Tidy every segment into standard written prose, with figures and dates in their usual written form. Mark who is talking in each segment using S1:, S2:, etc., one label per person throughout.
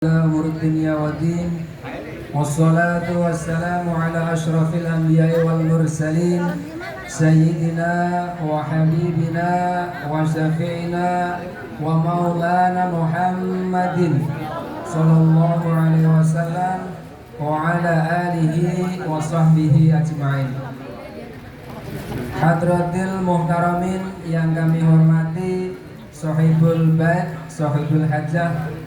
S1: أمور الدنيا والدين والصلاة والسلام على أشرف الأنبياء والمرسلين سيدنا وحبيبنا وشفيعنا ومولانا محمد صلى الله عليه وسلم وعلى آله وصحبه أجمعين. Hadratil muhtaramin yang kami hormati, Sohibul Bait, Sohibul Hajah,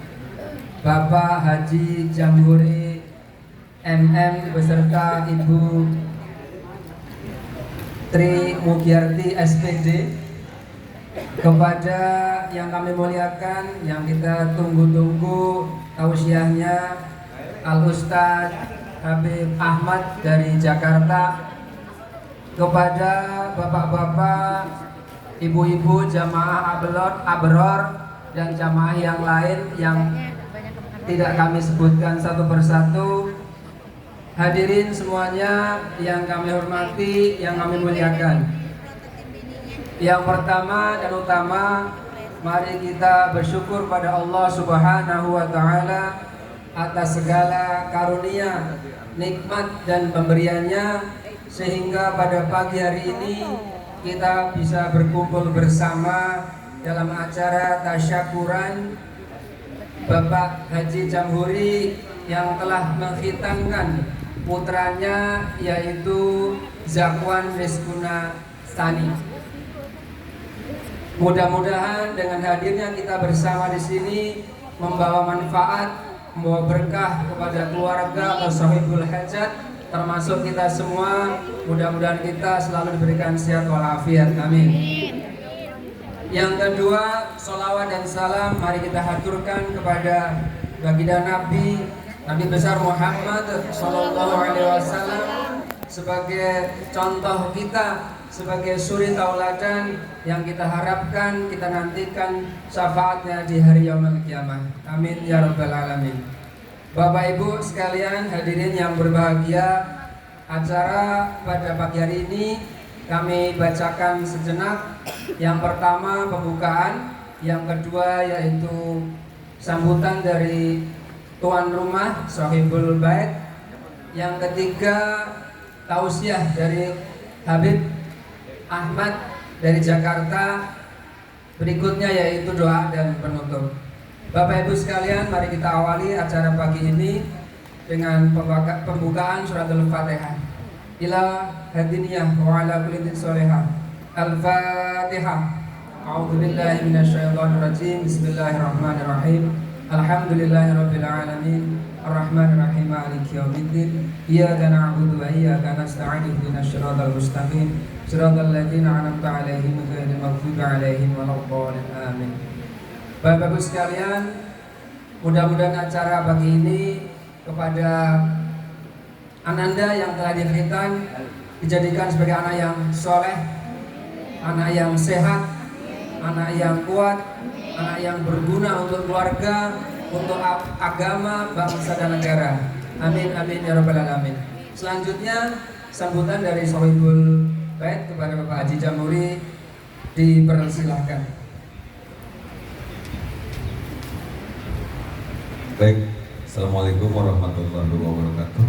S1: Bapak Haji Jamhuri MM beserta Ibu Tri Mugyarti SPD, kepada yang kami muliakan, yang kita tunggu-tunggu tausiahnya, Al Ustadz Habib Ahmad dari Jakarta, kepada bapak-bapak, ibu-ibu, jamaah abror dan jamaah yang lain yang tidak kami sebutkan satu persatu. Hadirin semuanya yang kami hormati, yang kami muliakan. Yang pertama dan utama, mari kita bersyukur pada Allah Subhanahu wa Ta'ala atas segala karunia, nikmat dan pemberiannya, sehingga pada pagi hari ini kita bisa berkumpul bersama dalam acara tasyakuran Bapak Haji Jamhuri yang telah menghitamkan putranya, yaitu Zakwan Rizkuna Stani. Mudah-mudahan dengan hadirnya kita bersama di sini membawa manfaat, membawa berkah kepada keluarga atau sahibul hajat, termasuk kita semua. Mudah-mudahan kita selalu diberikan sehat walafiat. Amin. Yang kedua, sholawat dan salam mari kita haturkan kepada baginda Nabi besar Muhammad Sallallahu Alaihi Wasallam sebagai contoh kita, sebagai suri tauladan yang kita harapkan, kita nantikan syafaatnya di hari yaumul qiyamah. Amin ya rabbal alamin. Bapak Ibu sekalian, hadirin yang berbahagia, acara pada pagi hari ini kami bacakan sejenak. Yang pertama pembukaan, yang kedua yaitu sambutan dari tuan rumah Sohibul Bait, yang ketiga tausiah dari Habib Ahmad dari Jakarta, berikutnya yaitu doa dan penutup. Bapak Ibu sekalian, mari kita awali acara pagi ini dengan pembukaan surat Al-Fatihah. Ila hadiniyah wa ala kulli sholihah. Al-Fatihah. A'udzu billahi minasyaitonir rajim. Bismillahirrahmanirrahim. Alhamdulillahirabbil alamin. Arrahmanir rahim. Maliki yaumiddin. Iyyaka na'budu wa iyyaka nasta'in. Ihdinas siratal mustaqim. Siratal ladzina an'amta 'alaihim ghairil maghdubi 'alaihim waladdallin. Amin. Bapak Ibu sekalian, mudah-mudahan acara pagi ini kepada Ananda yang telah diberikan dijadikan sebagai anak yang soleh, anak yang sehat, anak yang kuat, anak yang berguna untuk keluarga, untuk agama, bangsa dan negara. Amin amin ya rabbal alamin. Selanjutnya sambutan dari Sohibul Bait kepada Bapak Haji Jamhuri, dipersilahkan.
S2: Baik, assalamualaikum warahmatullahi wabarakatuh.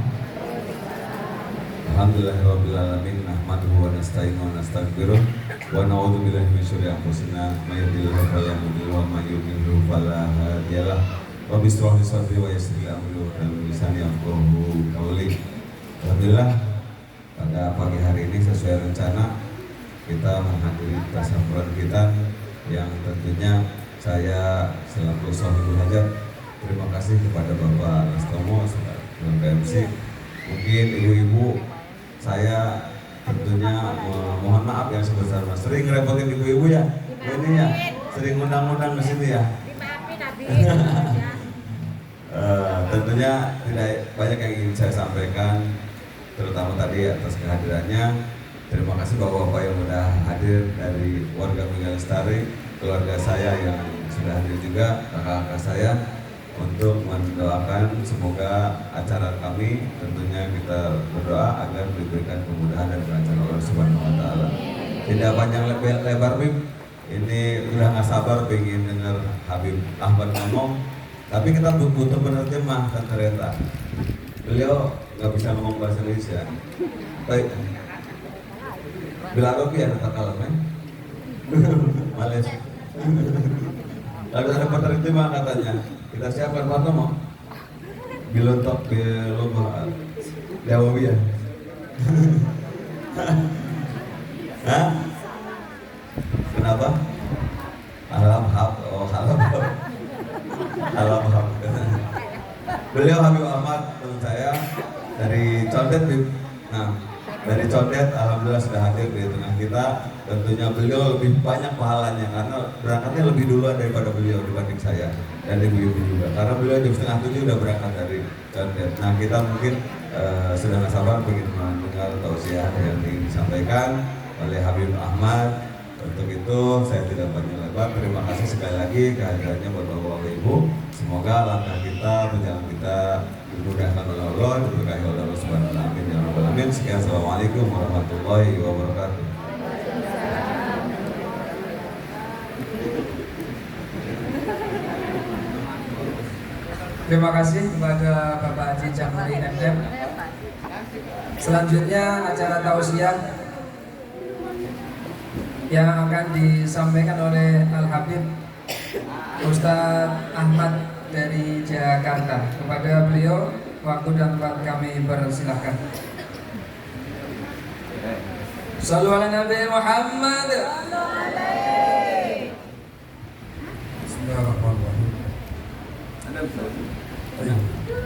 S2: Alhamdulillahirabbil alamin, nahmaduhu wa nasta'inuhu wa nastaghfiruh wa na'udzu billahi min syururi anfusina may yahdihillahu fala mudilla lahu wa may yudlil fala hadiyalah. Rabbi shrah li sadri wa yassir li amri wahlul 'uqdatam min lisani yafqahu qawli. Alhamdulillah, pada pagi hari ini sesuai rencana kita menghadiri tasyakuran kita yang tentunya saya selaku Sohibul Hajat terima kasih kepada Bapak Istomo selaku MC. Mungkin ibu-ibu, saya tentunya mohon maaf yang sebesar-besarnya. Sering ngerepotin ibu-ibu ya, ini ya, sering undang-undang ke sini ya. Tentunya tidak banyak yang ingin saya sampaikan, terutama tadi atas kehadirannya. Terima kasih bapak-bapak yang sudah hadir dari warga Mingga Lestari, keluarga saya yang sudah hadir juga, kakak-kakak saya, untuk mendoakan semoga acara kami, tentunya kita berdoa agar diberikan kemudahan dan kelancaran Allah Subhanahu wa Ta'ala. Tidak panjang lebar, Bim. Ini udah nggak sabar pengen dengar Habib Ahmad ngomong. Tapi kita butuh penerjemah kan ternyata. Beliau nggak bisa ngomong bahasa Indonesia. Baik. Bila Robi ada kata kan? Males. Lalu ada penerjemah katanya. Kita siapkan Pak Tomo. Bilontok belum Jawabi ya. Hah? Kenapa? Alhamhab, oh alhamhab. Alhamhab. Beliau Habib Ahmad teman saya dari Condet, Bib. Nah, dari Condet alhamdulillah sudah hadir di tengah kita. Tentunya beliau lebih banyak pahalanya karena berangkatnya lebih duluan daripada beliau dibanding saya dan ibu-ibu juga. Karena beliau jam 6:30 udah berangkat dari Condet. Nah, kita mungkin sudah nggak sabar ingin mendengar tausiah yang disampaikan oleh Habib Ahmad. Untuk itu saya tidak banyak lebar. Terima kasih sekali lagi kehadirannya buat Bapak Ibu. Semoga langkah kita, perjalanan kita dimudahkan oleh Allah, diberkahi oleh Allah Subhanahu wa taala. Ya rabbal alamin. Sekian, assalamualaikum warahmatullahi wabarakatuh.
S1: Terima kasih kepada Bapak Haji Jamhuri MDM. Selanjutnya acara tausiah yang akan disampaikan oleh Al-Habib Ustadz Ahmad dari Jakarta. Kepada beliau, waktu dan tempat kami persilahkan. Shallu ala Nabi Muhammad.
S3: Bismillahirrahmanirrahim.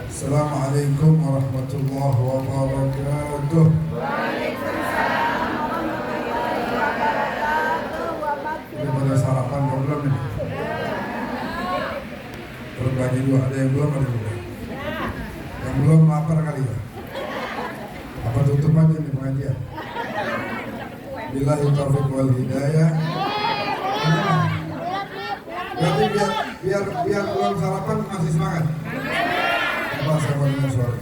S3: Assalamualaikum warahmatullahi wabarakatuh. Ini pada sarapan belum ini? Berbagi dua, ada yang belum, ada yang belum. Yang belum lapar kali ya? Apa tutup aja nih pengajian? Billahi taufiq wal hidayah. Berarti biar belum sarapan masih semangat. Apa sama dengan suara?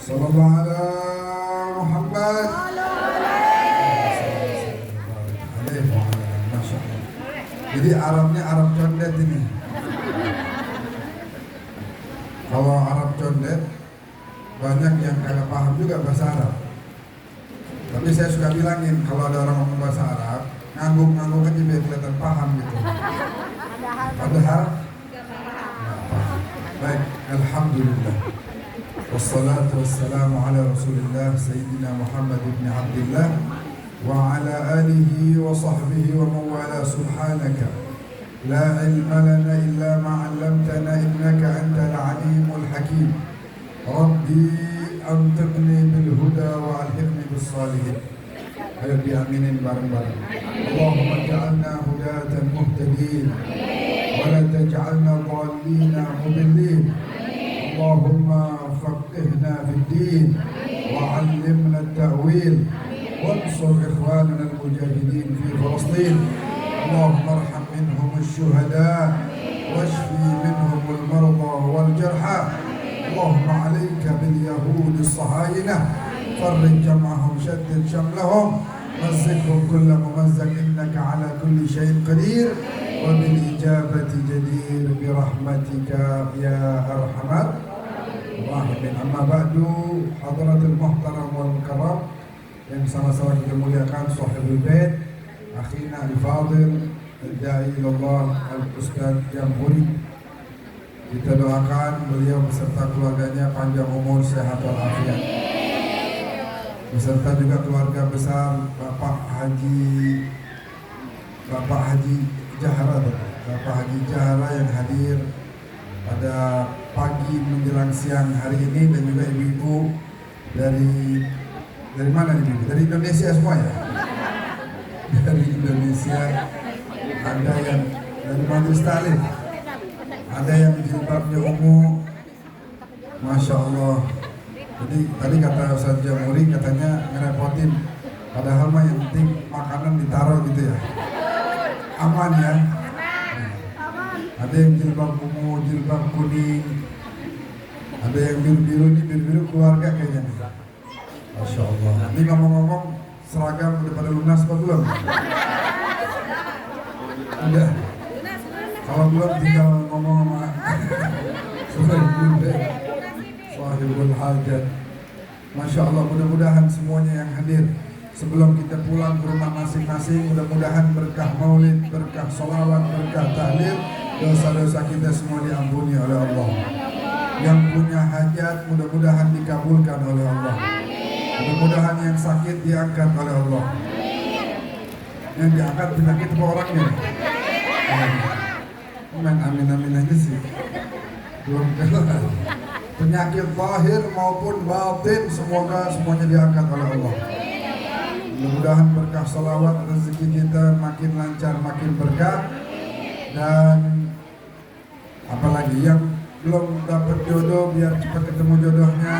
S3: Sallallahu ala Muhammad. Jadi Arabnya Arab condet ini. Kalau Arab condet banyak yang kagak paham juga bahasa Arab. Tapi saya suka bilangin kalau ada orang ngomong bahasa Arab, ngangguk-ngangguk aja biar kelihatan paham gitu. Padahal baik, alhamdulillah. Wassalatu wassalamu ala Rasulillah Sayyidina Muhammad ibn Abdullah wa ala alihi wa sahbihi wa mawala. Subhanaka la ilma lana illa ma 'allamtana innaka antal alimul hakim. Rabbi antiqni bil huda wa alhiqni bis salihin. Ayo diaminin bareng-bareng. Allahumma ja'alna hudatan muhtadin wa la taj'alna dhallina mudillin. Allahumma faqihna fid din wa 'allimna at-ta'wil وانصر إخواننا المجاهدين في فلسطين. اللهم ارحم منهم الشهداء واشفي منهم المرضى والجرحى. اللهم عليك باليهود الصهاينة، فرج جمعهم، شتت شملهم، مزقهم كل ممزق، إنك على كل شيء قدير وبالإجابة جدير برحمتك يا أرحم الراحمين. أما بعد، حضرة المحترم والمكرم yang sama-sama kita muliakan, Sahibul Bait, akhina al-fadil, al-da'i ilallah, al-Ustadz Jamhuri. Kita doakan beliau beserta keluarganya panjang umur, sehat walafiat. Beserta juga keluarga besar Bapak Haji Jahara yang hadir pada pagi menjelang siang hari ini, dan juga ibu-ibu dari mana nih? Dari Indonesia semua ya? Dari Indonesia. Ada yang dari Majelis Ta'lim, ada yang jilbabnya ungu, Masya Allah. Jadi tadi kata Ustaz Jamhuri katanya ngerepotin, padahal mah yang penting makanan ditaruh gitu ya. Aman ya. Ada yang jilbab ungu, jilbab kuning, ada yang biru-biru, ini biru-biru keluarga kayaknya nih. Masya Allah. Ini ngomong-ngomong, seragam udah pada lunas apa belum? Udah. Kalau belum tinggal ngomong sama Sahibul Hajat. Masya Allah, mudah-mudahan semuanya yang hadir sebelum kita pulang ke rumah masing-masing, mudah-mudahan berkah maulid, berkah sholawat, berkah tahlil, dosa-dosa kita semua diampuni oleh Allah. Yang punya hajat mudah-mudahan dikabulkan oleh Allah. Mudah-mudahan yang sakit diangkat oleh Allah. Yang diangkat penyakit apa orangnya? Amin aja sih. Belum kelar. Penyakit zahir maupun batin semuanya diangkat oleh Allah. Mudah-mudahan berkah salawat, rezeki kita makin lancar, makin berkah. Dan apalagi yang belum dapat jodoh biar cepat ketemu jodohnya.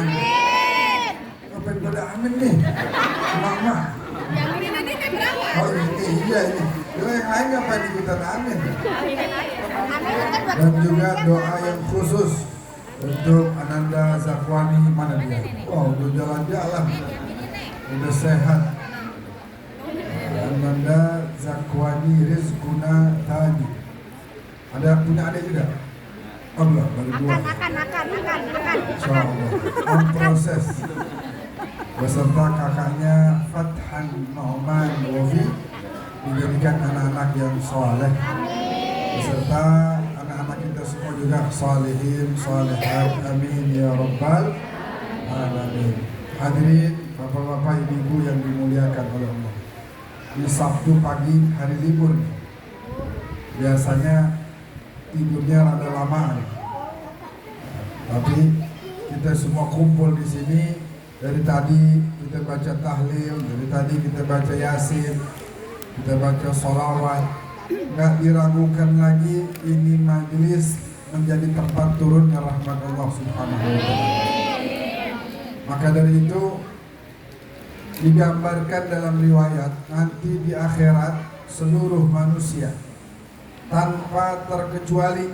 S3: Ngapain pada amin nih? Mama. Oh ini iya ini. Yang lain ngapain ikutan amin? Dan juga doa yang khusus untuk Ananda Zakwani, mana dia? Oh udah jalan-jalan, udah sehat. Ananda Zakwani Rizkuna Tadi. Ada punya adik juga? Oh belum, baru dua.
S4: Akan.
S3: Insyaallah. On proses. Beserta kakaknya Fathan Nu'man Wafi dijadikan anak-anak yang soleh. Beserta anak-anak kita semua juga salihin, salihat, amin ya rabbal alamin. Hadirin bapak-bapak, ibu-ibu yang dimuliakan oleh Allah. Di Sabtu pagi hari libur, biasanya tidurnya rada lama, tapi kita semua kumpul di sini. Dari tadi kita baca tahlil, dari tadi kita baca yasin, kita baca sholawat. Nggak diragukan lagi ini majelis menjadi tempat turunnya rahmat Allah Subhanahu wa Ta'ala. Maka dari itu digambarkan dalam riwayat nanti di akhirat seluruh manusia tanpa terkecuali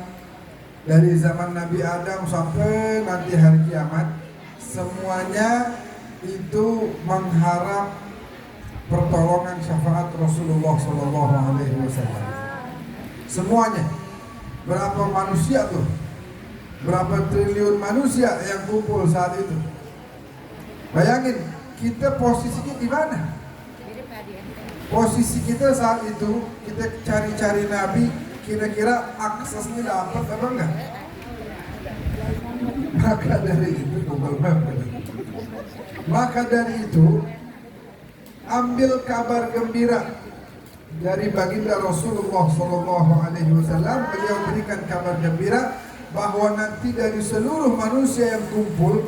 S3: dari zaman Nabi Adam sampai nanti hari kiamat, semuanya itu mengharap pertolongan syafaat Rasulullah Sallallahu Alaihi Wasallam. Semuanya. Berapa manusia tuh? Berapa triliun manusia yang kumpul saat itu? Bayangin, kita posisinya di mana? Posisi kita saat itu, kita cari-cari Nabi, kira-kira aksesnya dapat apa enggak? Maka dari itu Google Map. Maka dari itu ambil kabar gembira dari baginda Rasulullah Sallallahu Alaihi Wasallam. Beliau berikan kabar gembira bahwa nanti dari seluruh manusia yang kumpul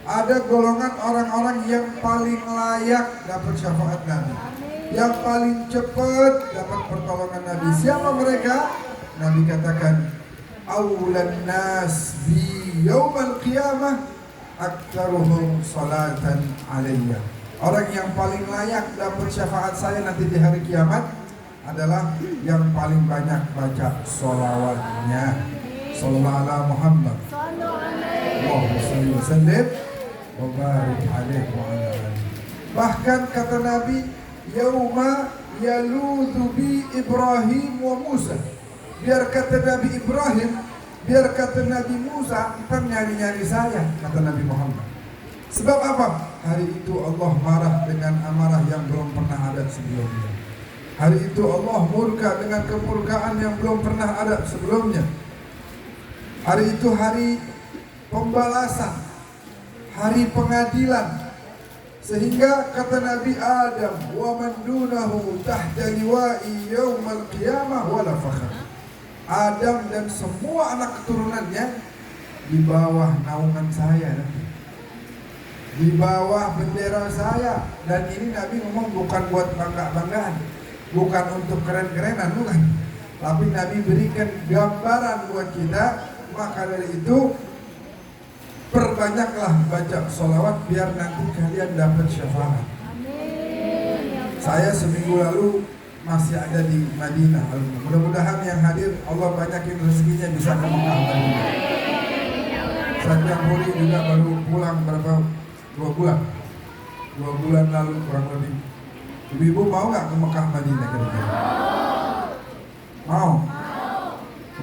S3: ada golongan orang-orang yang paling layak dapat syafaat Nabi, yang paling cepat dapat pertolongan Nabi. Siapa mereka? Nabi katakan, awlan nas bi yaumal qiyamah aktsaruhum salatan alayya. Orang yang paling layak dapat syafaat saya nanti di hari kiamat adalah yang paling banyak baca sholawatnya. Sallallahu ala Muhammad. Allahumma shalli wa sallim wa barik alaihi wa ala alihi. Bahkan kata Nabi, yauma yaludhu bi Ibrahim wa Musa. Biar kata Nabi Ibrahim, biar kata Nabi Musa, kita nyari-nyari saya, kata Nabi Muhammad. Sebab apa? Hari itu Allah marah dengan amarah yang belum pernah ada sebelumnya. Hari itu Allah murka dengan kemurkaan yang belum pernah ada sebelumnya. Hari itu hari pembalasan, hari pengadilan. Sehingga kata Nabi Adam, wa man dunahu tahta liwa'i yaumal qiyamah wala fakhr. Adam dan semua anak keturunannya di bawah naungan saya nanti, di bawah bendera saya. Dan ini Nabi ngomong bukan buat bangga-banggaan, bukan untuk keren-kerenan, bukan. Tapi Nabi berikan gambaran buat kita. Maka dari itu perbanyaklah baca sholawat biar nanti kalian dapat syafaat. Saya seminggu lalu masih ada di Madinah. Mudah-mudahan yang hadir Allah banyakin rezekinya bisa ke Mekah Madinah. Sajjang Huri juga baru pulang berapa? 2 bulan. 2 bulan lalu kurang lebih. Ibu-ibu mau nggak ke Mekah Madinah kira-kira? Mau?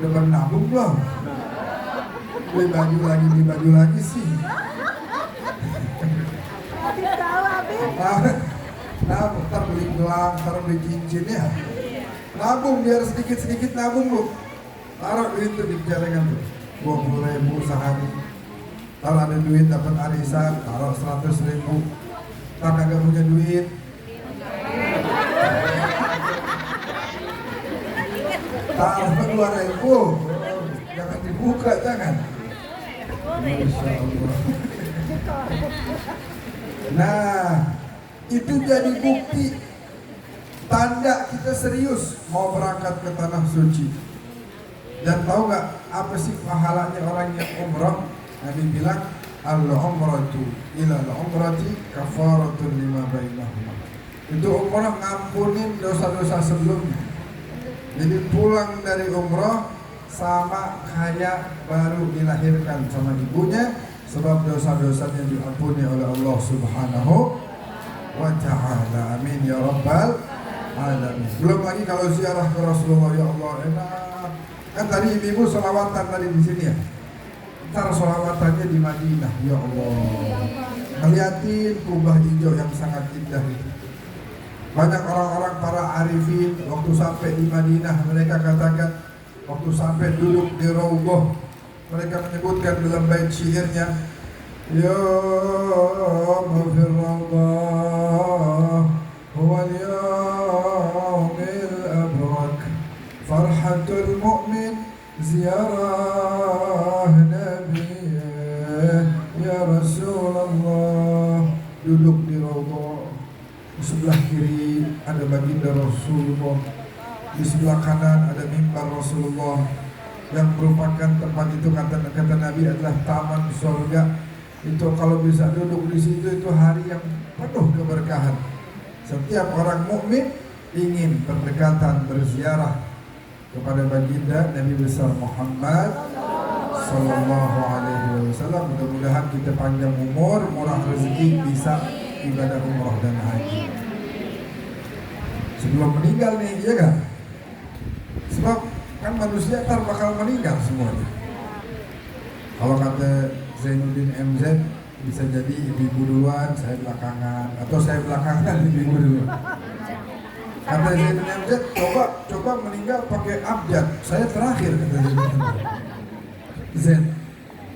S3: Udah bernabung belum? beli baju lagi sih. Nah, ntar beli gelang, ntar beli cincin ya. Nabung biar sedikit nabung bu. Taruh duit tuh di celengan tuh, 20.000 sehari. Kalau ada duit dapat arisan, taruh 100.000. Tak kagak punya duit, taruh 2.000. Jangan dibuka, jangan. Masya Allah. Nah, itu jadi bukti tanda kita serius mau berangkat ke tanah suci. Dan tahu nggak apa sih pahalanya orang yang umrah? Nabi bilang al-umratu ila al-umrati kafaratun lima bainahuma. Itu umrah ngampunin dosa-dosa sebelumnya. Jadi pulang dari umrah sama kayak baru dilahirkan sama ibunya, sebab dosa-dosanya diampuni oleh Allah Subhanahu wa ta'ala. Amin ya rabbal alamin. Belum lagi kalau ziarah ke Rasulullah, ya Allah enak. Kan tadi ibu sholawatan tadi di sini ya. Ntar sholawatannya di Madinah, ya Allah. Ngeliatin kubah hijau yang sangat indah itu. Banyak orang-orang para arifin waktu sampai di Madinah mereka katakan, waktu sampai duduk di Raudhah mereka menyebutkan dalam bait syairnya, ya mafir Raudhah huwal yaumil abrak farhatul mu'min ziarah nabiyah ya Rasulullah. Duduk di Raudhah, di sebelah kiri ada baginda Rasulullah, di sebelah kanan ada mimbar Rasulullah, yang merupakan tempat itu kata Nabi adalah taman surga. Itu kalau bisa duduk di situ itu hari yang penuh keberkahan. Setiap orang mukmin ingin berdekatan berziarah kepada baginda Nabi besar Muhammad sallallahu alaihi wasallam. Mudah-mudahan kita panjang umur, murah rezeki, bisa ibadah umrah dan haji sebelum meninggal nih, iya kan? Sebab kan manusia ntar bakal meninggal semuanya. Kalau kata Zainuddin MZ, bisa jadi ibu duluan, saya belakangan, atau saya belakangan ibu duluan. Kata Zainuddin MZ, coba meninggal pakai abjad, saya terakhir kata Zainuddin MZ.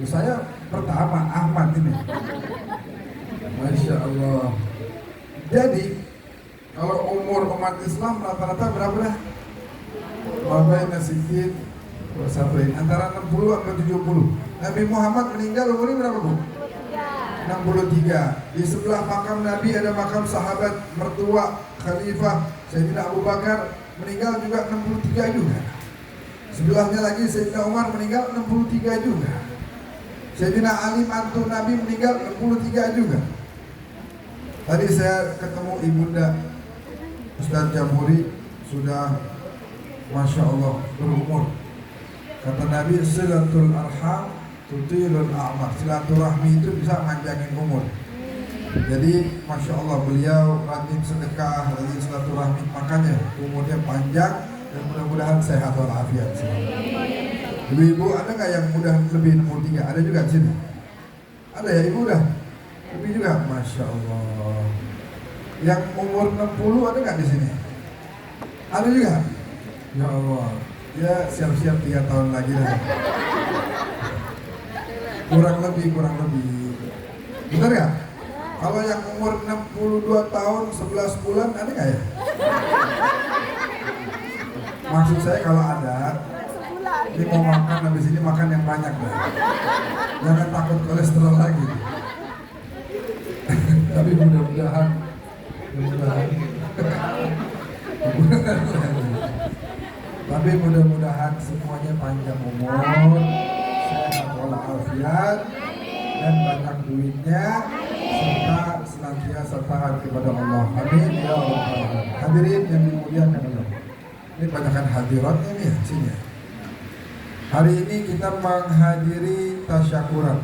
S3: Saya pertama Ahmad ini. Masya Allah. Jadi kalau umur umat Islam rata-rata berapa dah? Bapak nasikin bersabarin antara 60 sampai 70. Nabi Muhammad meninggal umurnya berapa bu? 63. Di sebelah makam Nabi ada makam sahabat mertua Khalifah Sayyidina Abu Bakar, meninggal juga 63 juga. Sebelahnya lagi Sayyidina Umar meninggal 63 juga. Sayyidina Ali mantu Nabi meninggal 63 juga. Tadi saya ketemu ibunda Ustaz Jamhuri, sudah Masya Allah berumur. Kata Nabi, silatul arham tutilul a'mar. Silaturahmi itu bisa manjangin umur. Jadi Masya Allah beliau rajin sedekah, rajin silaturahmi, makanya umurnya panjang dan mudah-mudahan sehat walafiat. Ibu-ibu ada nggak yang udah lebih 63? Ada juga di sini? Ada ya ibu udah? Lebih juga? Masya Allah. Yang umur 60 ada nggak di sini? Ada juga? Ya Allah. Ya siap-siap 3 tahun lagi lah. Kurang lebih. Benar ya? Kalau yang umur 62 tahun 11 bulan ada nggak ya? Maksud saya kalau ada, ini mau makan habis ini makan yang banyak dah. Jangan takut kolesterol lagi. Tapi mudah-mudahan tapi mudah-mudahan semuanya panjang umur, sehat walafiat, dan banyak duitnya, serta senantiasa taat kepada Allah. Amin ya rabbal alamin. Hadirin yang dimuliakan Allah. Ini banyakkan hadiratnya nih ya, sini ya. Hari ini kita menghadiri tasyakuran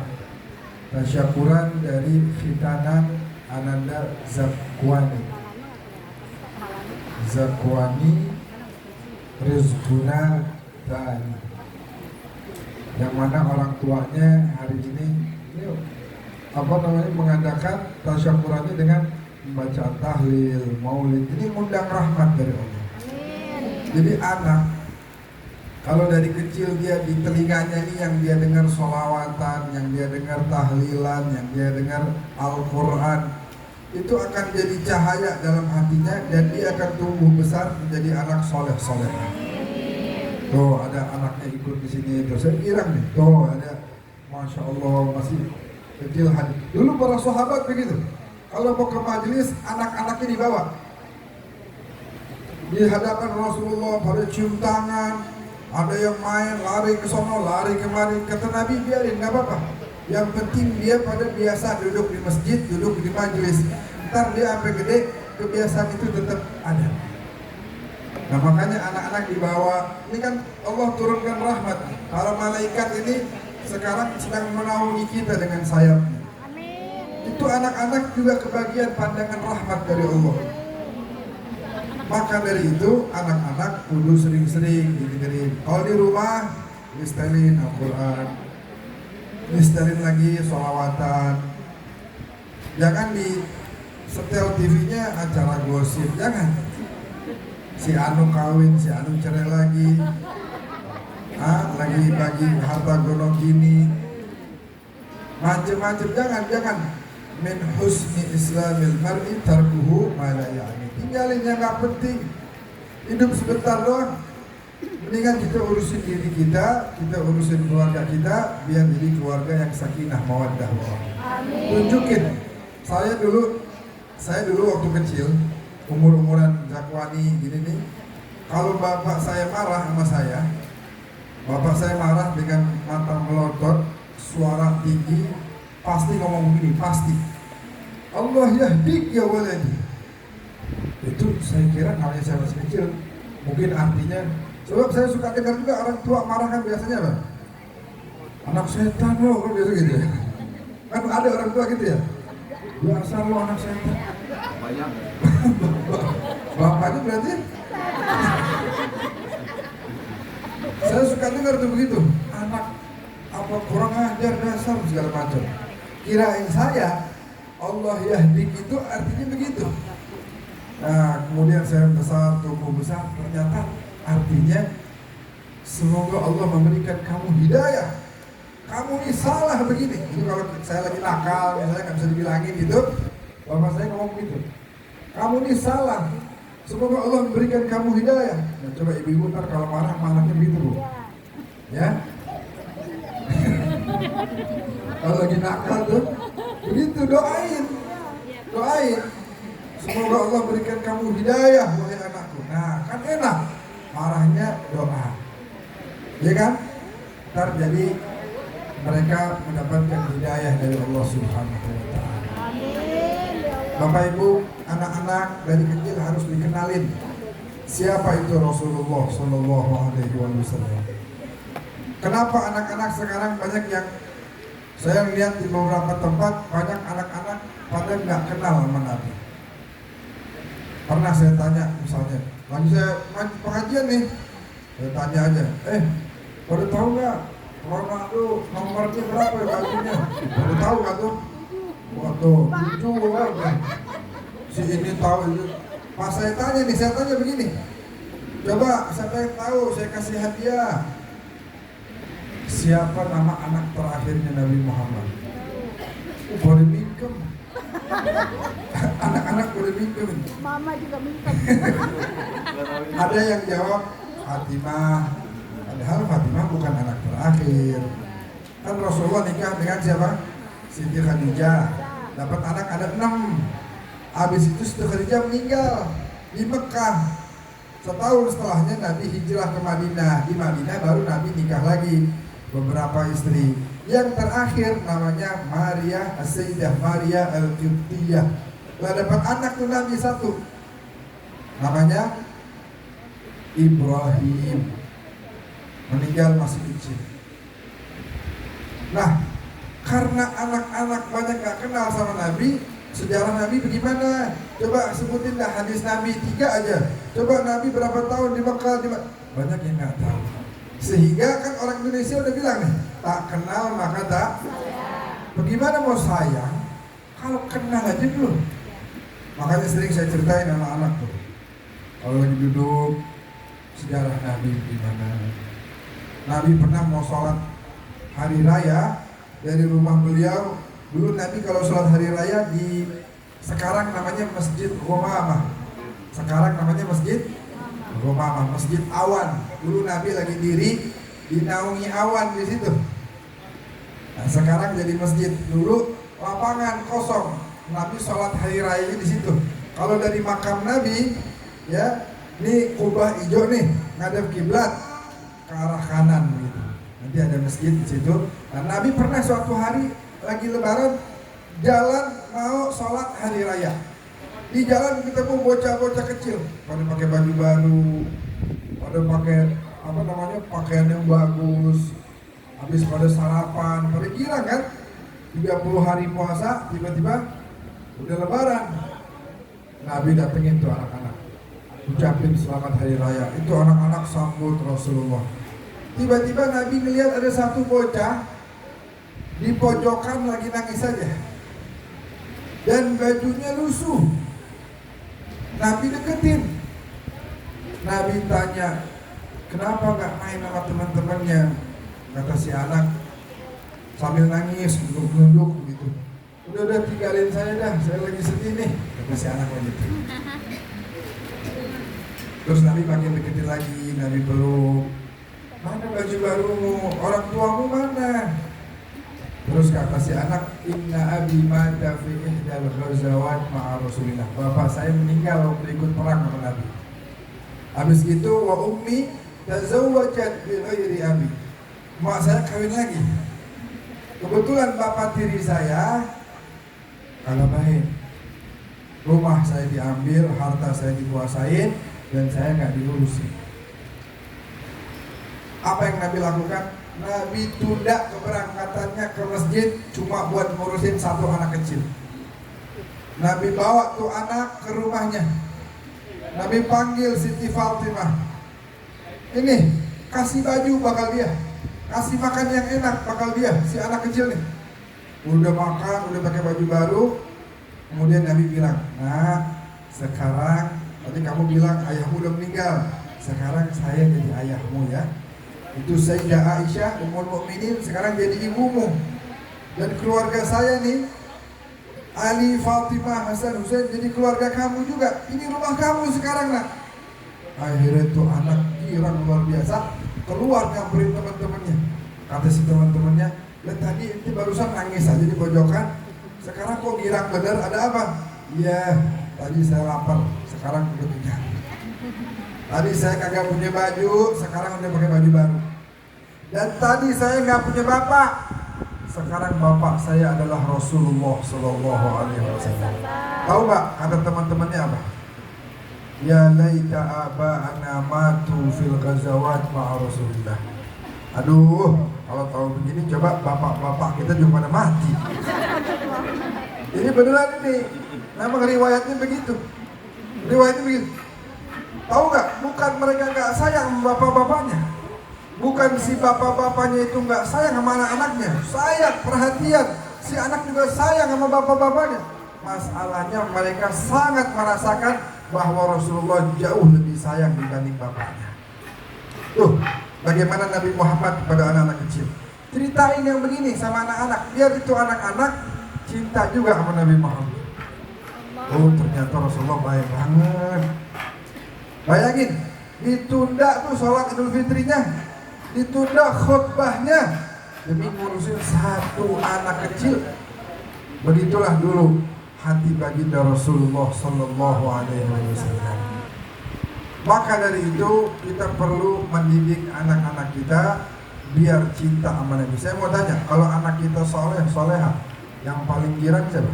S3: dari khitanan Ananda Zakwani Rizquna Tani. yang mana orang tuanya hari ini mengadakan tasyakurannya dengan membaca tahlil, maulid. Ini undang rahmat dari Allah. Jadi anak kalau dari kecil dia di telinganya nih yang dia dengar sholawatan, yang dia dengar tahlilan, yang dia dengar Al-Quran, itu akan jadi cahaya dalam hatinya dan dia akan tumbuh besar menjadi anak soleh-soleh. Tuh ada anaknya ikut di sini, tuh saya girang nih. Tuh ada, masya Allah masih kecil hati. Dulu para sahabat begitu. Kalau mau ke majelis, anak-anaknya dibawa di hadapan Rasulullah pada cium tangan. Ada yang main lari ke sono, lari kemari. Kata Nabi biarin, nggak apa-apa. Yang penting dia pada biasa duduk di masjid, duduk di majelis. Ntar dia sampai gede, kebiasaan itu tetap ada. Nah makanya anak-anak dibawa. Ini kan Allah turunkan rahmat. Para malaikat ini sekarang sedang menaungi kita dengan sayapnya. Itu anak-anak juga kebagian pandangan rahmat dari Allah. Maka dari itu anak-anak kudu sering-sering didengerin. Kalau di rumah listelin Al-Quran, listelin lagi sholawatan. Jangan di setel TV-nya acara gosip, jangan. Si Anu kawin, si Anu cerai lagi, lagi bagi harta gonong gini, macem-macem. Jangan. Min husni islamil mar'i tarkuhu ma la ya'ni. Tinggalin yang gak penting. Hidup sebentar doang. Mendingan kita urusin diri kita urusin keluarga kita, biar jadi keluarga yang sakinah mawaddah warahmah. Tunjukin. Saya dulu waktu kecil, umur-umuran Zakwani gini nih, kalau bapak saya marah sama saya, bapak saya marah dengan mata melotot, suara tinggi, pasti ngomong begini, pasti Allah yahdik ya waladi. Itu saya kira namanya saya masih kecil, mungkin artinya, sebab saya suka dengar juga orang tua marah kan biasanya apa? Anak setan loh, kan biasa gitu ya. Kan ada orang tua gitu ya. Dasar lo anak setan. Bapaknya berarti saya suka dengar tuh begitu. Anak apa kurang ajar, dasar segala macam. Kirain saya Allah yahdik itu artinya begitu. Nah kemudian saya besar, tumbuh besar, ternyata artinya semoga Allah memberikan kamu hidayah. Kamu ini salah begini. Itu kalau saya lagi nakal, misalnya nggak bisa dibilangin gitu, bapak saya ngomong gitu. Kamu ini salah. Semoga Allah memberikan kamu hidayah. Nah, coba ibu-ibu ntar kalau marahnya begitu bu. Ya. Kalau lagi nakal tuh, begitu doain. Semoga Allah berikan kamu hidayah wahai anakku. Nah kan enak. Marahnya doa. Ya kan? Ntar jadi mereka mendapatkan hidayah dari Allah Subhanahu wa ta'ala. Bapak Ibu, anak-anak dari kecil harus dikenalin siapa itu Rasulullah Sallallahu Alaihi Wasallam. Kenapa anak-anak sekarang banyak yang saya lihat di beberapa tempat, banyak anak-anak pada nggak kenal sama Nabi. Pernah saya tanya misalnya, lagi saya pengajian nih, saya tanya aja, pada tahu nggak Ronaldo nomornya berapa ya bajunya? Pada tahu nggak tuh? Waduh, 7 kan. Si ini tahu itu. Pas saya tanya begini, coba siapa yang tahu, saya kasih hadiah. Siapa nama anak terakhirnya Nabi Muhammad? Boleh minjem. Anak-anak boleh minjem.
S4: Mama juga minjem.
S3: Ada yang jawab Fatimah. Padahal Fatimah bukan anak terakhir. Kan Rasulullah nikah dengan siapa? Siti Khadijah. Dapat anak ada 6. Habis itu Siti Khadijah meninggal di Mekah. Setahun setelahnya Nabi hijrah ke Madinah. Di Madinah baru Nabi nikah lagi. Beberapa istri. Yang terakhir namanya Maria As-Sayyidah Maria Al-Qibtiyah. Lah dapat anak tuh Nabi 1. Namanya Ibrahim. Meninggal masih kecil. Nah, karena anak-anak banyak gak kenal sama Nabi, sejarah Nabi bagaimana? Coba sebutin dah hadis Nabi 3 aja. Coba Nabi berapa tahun di Mekah? Banyak yang gak tahu. Sehingga kan orang Indonesia udah bilang nih, tak kenal maka tak. Bagaimana mau sayang kalau kenal aja dulu. Makanya sering saya ceritain anak-anak tuh, kalau lagi duduk sejarah Nabi gimana. Nabi pernah mau sholat hari raya dari rumah beliau. Dulu Nabi kalau sholat hari raya di sekarang namanya Masjid Ghamamah. Sekarang namanya Masjid Ghamamah, Masjid Awan. Dulu Nabi lagi diri dinaungi awan di situ. Nah, sekarang jadi masjid. Dulu lapangan kosong. Nabi sholat hari raya di situ. Kalau dari makam Nabi, ya, ini kubah hijau nih, ngadep kiblat ke arah kanan gitu. Nanti ada masjid di situ. Nah, Nabi pernah suatu hari lagi lebaran jalan mau sholat hari raya. Di jalan kita pun bocah-bocah kecil, pada pakai baju baru, pada pakai pakaian yang bagus, habis pada sarapan, pada gila kan? 30 hari puasa, tiba-tiba udah lebaran. Nabi datengin tuh anak-anak, ucapin selamat hari raya. Itu anak-anak sambut Rasulullah. Tiba-tiba Nabi ngelihat ada satu bocah di pojokan lagi nangis saja, dan bajunya lusuh. Nabi deketin. Nabi tanya, kenapa gak main sama teman-temannya? Kata si anak sambil nangis, nunduk gitu. Udah tinggalin saya dah, saya lagi sedih nih. Kata si anak begitu. Terus Nabi makin deketin lagi, Nabi peluk. Mana baju barumu? Orang tuamu mana? Terus kata si anak, inna abi mata fi ihdal ghazawat ma'a Rasulillah. Bapak saya meninggal waktu ikut perang sama Nabi. Habis itu wa ummi tazawwajat bi ghairi abi. Mak saya kawin lagi. Kebetulan bapak tiri saya kagak baik. Rumah saya diambil, harta saya dikuasain, dan saya nggak diurusin. Apa yang Nabi lakukan? Nabi tunda keberangkatannya ke masjid cuma buat ngurusin satu anak kecil. Nabi bawa tuh anak ke rumahnya. Nabi panggil Siti Fatimah. Ini kasih baju bakal dia, kasih makan yang enak bakal dia, si anak kecil nih. Udah makan, udah pakai baju baru. Kemudian Nabi bilang, nah sekarang tadi kamu bilang ayahmu udah meninggal, sekarang saya jadi ayahmu ya. Itu Sayyidah Aisyah Ummul Mukminin sekarang jadi ibumu. Dan keluarga saya nih, Ali, Fatimah, Hasan, Husain jadi keluarga kamu juga. Ini rumah kamu sekarang nak. Akhirnya tuh anak girang luar biasa, keluar nyamperin teman-temannya. Kata si teman-temannya, lihat tadi ini barusan nangis aja di pojokan, sekarang kok girang bener, ada apa? Iya, tadi saya lapar, sekarang udah kenyang. Tadi saya kagak punya baju, sekarang udah pakai baju baru. Dan tadi saya nggak punya bapak, sekarang bapak saya adalah Rasulullah Shallallahu Alaihi Wasallam. Tahu nggak kata teman-temannya apa? Ya laita aba'ana matu fil ghazawat ma'a Rasulillah. Aduh, kalau tahu begini coba bapak-bapak kita juga pada mati. Ini beneran ini. Memang riwayatnya begitu. Riwayatnya begitu. Tahu nggak? Bukan mereka nggak sayang sama bapak-bapaknya. Bukan si bapak-bapaknya itu nggak sayang sama anak-anaknya. Sayang, perhatian. Si anak juga sayang sama bapak-bapaknya. Masalahnya mereka sangat merasakan bahwa Rasulullah jauh lebih sayang dibanding bapaknya. Tuh, bagaimana Nabi Muhammad kepada anak-anak kecil. Ceritain yang begini sama anak-anak, biar itu anak-anak cinta juga sama Nabi Muhammad. Oh, ternyata Rasulullah baik banget. Bayangin, ditunda tuh sholat Idul Fitrinya, ditunda khutbahnya demi ngurusin satu anak kecil. Begitulah dulu hati baginda Rasulullah Sallallahu Alaihi Wasallam. Maka dari itu kita perlu mendidik anak-anak kita biar cinta sama Nabi. Saya mau tanya, kalau anak kita soleh, soleha, yang paling girang siapa?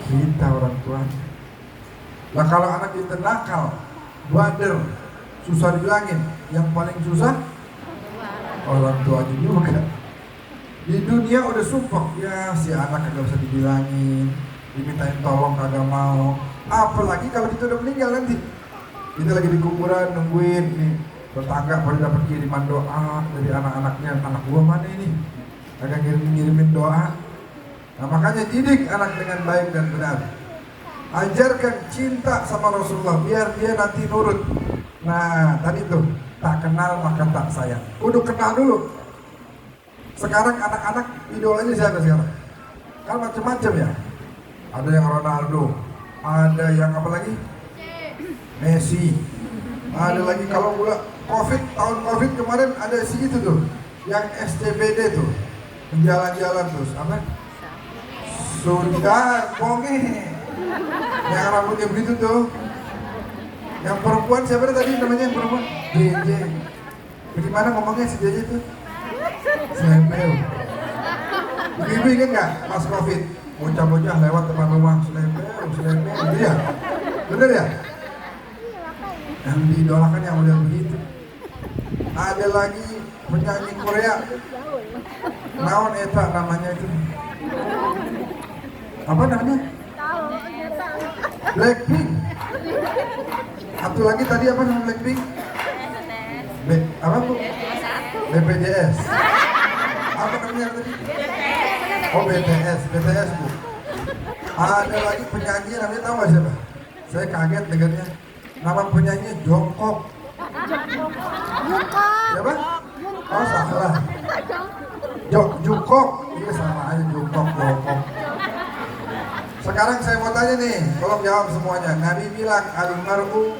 S3: Kita, orang tuanya. Nah kalau anak kita nakal, bader, susah dibilangin, yang paling susah orang tuanya juga. Di dunia udah sumpah, ya si anak kagak usah dibilangin, dimintain tolong kagak mau. Apalagi kalau kita udah meninggal nanti, kita lagi di kuburan nungguin nih, Tetangga pada dapat kiriman doa dari anak-anaknya, anak gua mana ini? Agak ngirimin doa. Nah makanya didik anak dengan baik dan benar. Ajarkan cinta sama Rasulullah biar dia nanti nurut. Nah tadi tuh, tak kenal maka tak sayang. Kudu kenal dulu. Sekarang anak-anak idolanya siapa sekarang? Kan macam-macam ya. Ada yang Ronaldo, ada yang apa lagi? Messi. Ada lagi kalau udah tahun Covid kemarin ada si itu tuh, yang SCBD tuh, jalan-jalan terus apa? Sudah bonge, yang rambutnya begitu tuh. Yang perempuan siapa tadi namanya yang perempuan? JJ. Bagaimana ngomongnya si JJ tuh? Selempel. Ibu ingat nggak pas Covid? Bocah-bocah lewat depan rumah selempel, gitu ya? Bener ya? Yang diidolakan yang model begitu. Ada lagi penyanyi Korea, naon eta namanya itu? Apa namanya? Blackpink. Satu lagi tadi apa nama Blackpink? Apa bu? BPJS. Apa namanya tadi? Oh BTS bu. Ada lagi penyanyi namanya tahu nggak siapa? Saya kaget dengarnya. Nama penyanyi Jongkok. Siapa? Oh salah. Jongkok. Iya sama aja Jongkok. Sekarang saya mau tanya nih, tolong jawab semuanya. Nabi bilang al-mar'u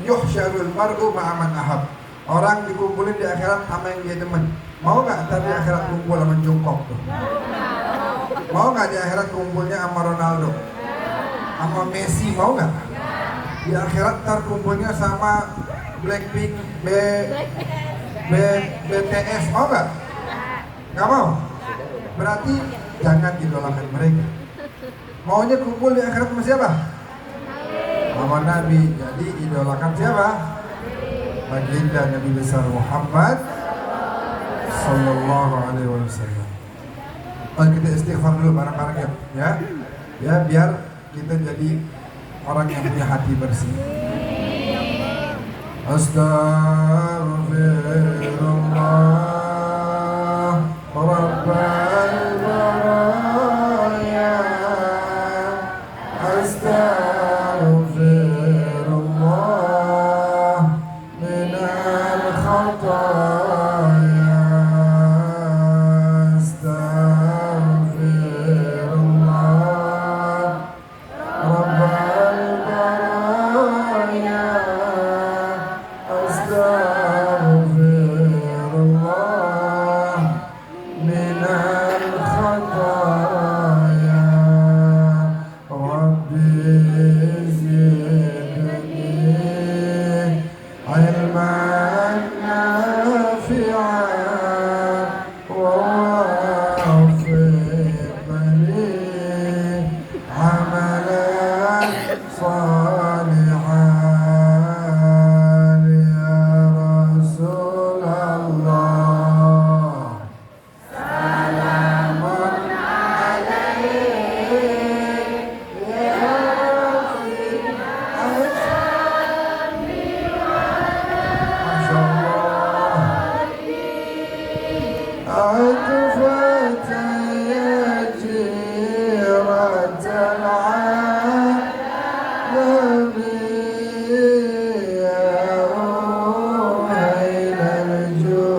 S3: yuhsyarul mar'u ma'aman ahab. Orang dikumpulin di akhirat sama yang dia demen. Mau nggak ntar di akhirat kumpul sama Jongkok tuh? Mau nggak di akhirat kumpulnya sama Ronaldo? Sama Messi mau nggak? Di akhirat ntar kumpulnya sama Blackpink, BTS mau nggak? Nggak mau? Berarti jangan idolakan mereka. Maunya kumpul di akhirat sama siapa? Sama Nabi. Jadi idolakan siapa? Baginda Nabi besar Muhammad Sallallahu Alaihi Wasallam. Mari kita istighfar dulu bareng-bareng ya. Ya biar kita jadi orang yang punya hati bersih. Astaghfirullah Rabbal baraya. Astaghfirullah minal khataya. Astaghfirullah Rabbal baraya. Astaghfirullah minal khataya. Rabbi zidni ilman nafi'an wafiqni amalan salihan ya Rasulullah. Salamun alaik ya Masya Allah. Atufat ya jirat al-alamin ya uhayl al-judi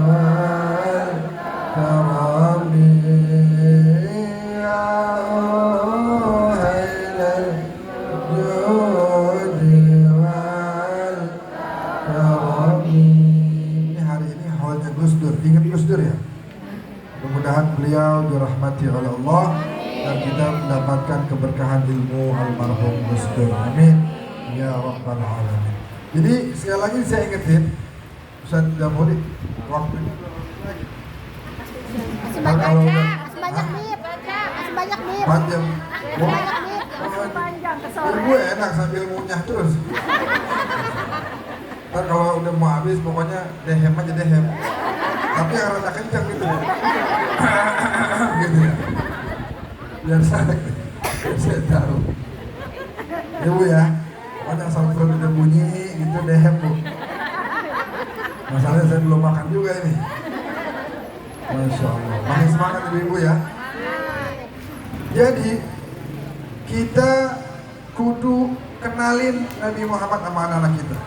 S3: wal karami ya uhayl al-judi wal karami. Ini hari ini haulnya Gus Dur. Ingat Gus Dur ya? Mudah-mudahan beliau dirahmati oleh Allah dan kita mendapatkan keberkahan ilmu almarhum Gus Dur. Amin ya rabbal alamin. Jadi sekali lagi saya ingetin, Ustaz Jamhuri, waktunya
S4: Masih
S3: Kalau
S4: banyak
S3: udah-
S4: ya, masih banyak nih, masih banyak nih,
S3: 4 jam.
S4: masih banyak nih.
S3: Ibu enak sambil ngunyah terus. Ntar kalau udah mau habis pokoknya dehem aja dehem. Tapi yang rada kencang gitu. Gitu ya. Biar saya tahu. Ibu ya, pokoknya asal perut udah bunyi gitu dehem. semangat ibu ya. Jadi kita kudu kenalin Nabi Muhammad sama anak-anak kita.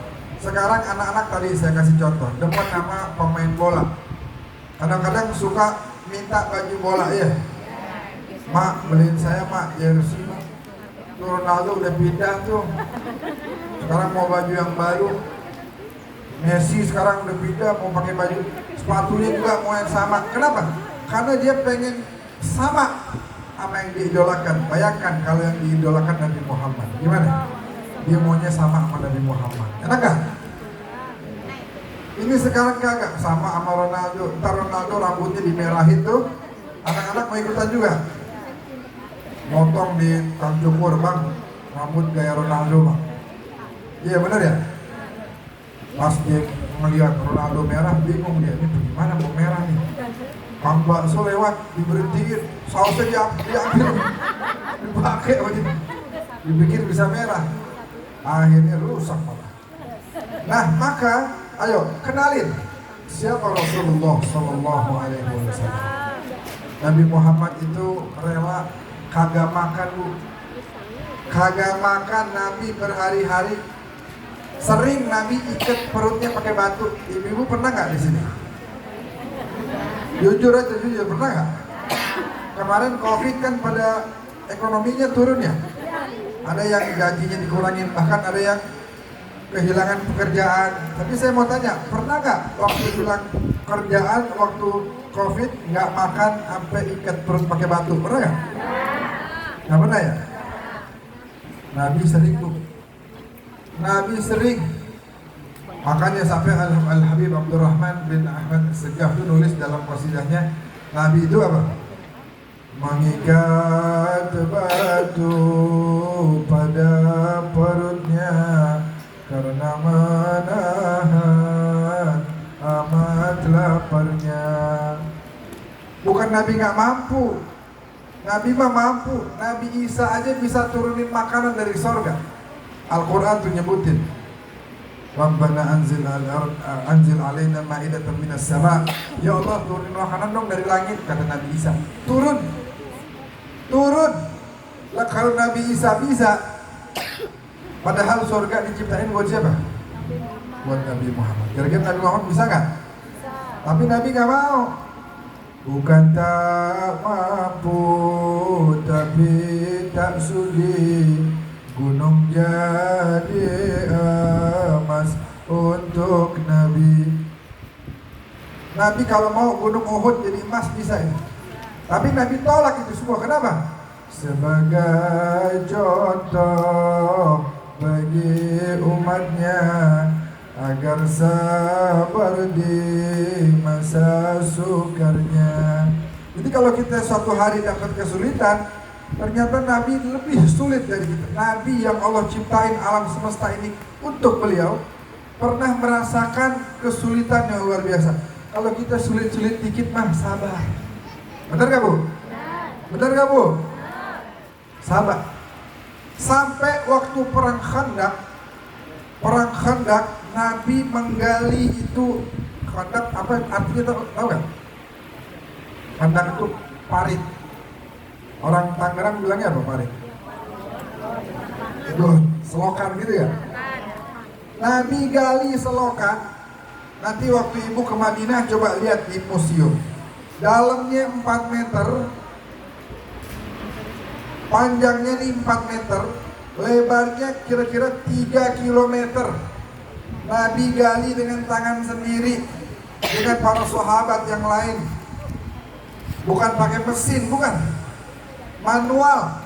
S3: Sekarang anak-anak tadi saya kasih contoh, depan nama pemain bola. Kadang-kadang suka minta baju bola ya. Mak, beliin saya mak jersey. Tuh Ronaldo udah pindah tuh. Sekarang mau baju yang baru. Messi sekarang udah pindah mau pakai baju. Sepatunya juga mau yang sama. Kenapa? Karena dia pengen sama yang diidolakan. Bayangkan kalau yang diidolakan Nabi Muhammad, gimana? Dia maunya sama Nabi Muhammad. Enak gak? Ini sekarang kagak sama Ronaldo. Ntar Ronaldo rambutnya dimerahin tuh, anak-anak mau ikutan juga. Motong di tang cukur, bang, rambut gaya Ronaldo bang. Iya benar ya? Pas dia melihat Ronaldo merah, bingung dia, ini bagaimana mau merah nih? Kang bakso lewat, diberhentiin, sausnya diambil, dipakai aja, dipikir bisa merah, akhirnya rusak malah. Nah maka, ayo kenalin siapa Rasulullah Sallallahu Alaihi Wasallam. Nabi Muhammad itu rela kagak makan bu, kagak makan Nabi berhari-hari. Sering Nabi ikat perutnya pakai batu. Ibu-ibu pernah nggak di sini? Jujur aja, jujur pernah nggak? Kemarin COVID kan pada ekonominya turun ya. Ada yang gajinya dikurangin, bahkan ada yang kehilangan pekerjaan. Tapi saya mau tanya, pernah nggak waktu hilang kerjaan, waktu COVID nggak makan sampai ikat perut pakai batu? Pernah nggak? Nggak pernah ya? Nabi sering tuh. Nabi sering. Makanya sampai Al-Habib Abdurrahman bin Ahmad As-Segaf itu nulis dalam qasidahnya, Nabi itu apa? Mengikat batu pada perutnya karena menahan amat laparnya. Bukan Nabi nggak mampu, Nabi mah mampu. Nabi Isa aja bisa turunin makanan dari sorga. Al-Quran tuh nyebutin, Rabbana anzil alaina ma'idatan minas sama. Ya Allah, turunin makanan dong dari langit, kata Nabi Isa. Turun. Lah kalau Nabi Isa bisa, padahal surga diciptain buat siapa? Buat Nabi Muhammad. Kira-kira Nabi Muhammad bisa nggak? Tapi Nabi nggak mau. Bukan tak mampu, tapi tak sudi gunung jadi emas untuk Nabi. Nabi kalau mau gunung Uhud jadi emas bisa ya. Tapi Nabi tolak itu semua. Kenapa? Sebagai contoh bagi umatnya agar sabar di masa sukarnya. Jadi kalau kita suatu hari dapat kesulitan, ternyata Nabi lebih sulit dari kita. Nabi yang Allah ciptain alam semesta ini untuk beliau pernah merasakan kesulitan yang luar biasa. Kalau kita sulit-sulit dikit mah sabar. Benar gak bu? Benar gak bu? Sabar. Sampai waktu perang Khandaq Nabi menggali itu. Khandaq apa artinya tahu gak? Khandaq itu parit. Orang Tangerang bilangnya apa parit? Itu selokan gitu ya. Nabi gali selokan. Nanti waktu ibu ke Madinah coba lihat di museum. Dalamnya 4 meter, panjangnya nih 4 meter, lebarnya kira-kira 3 kilometer. Nabi gali dengan tangan sendiri dengan para sahabat yang lain. Bukan pakai mesin, bukan. Manual.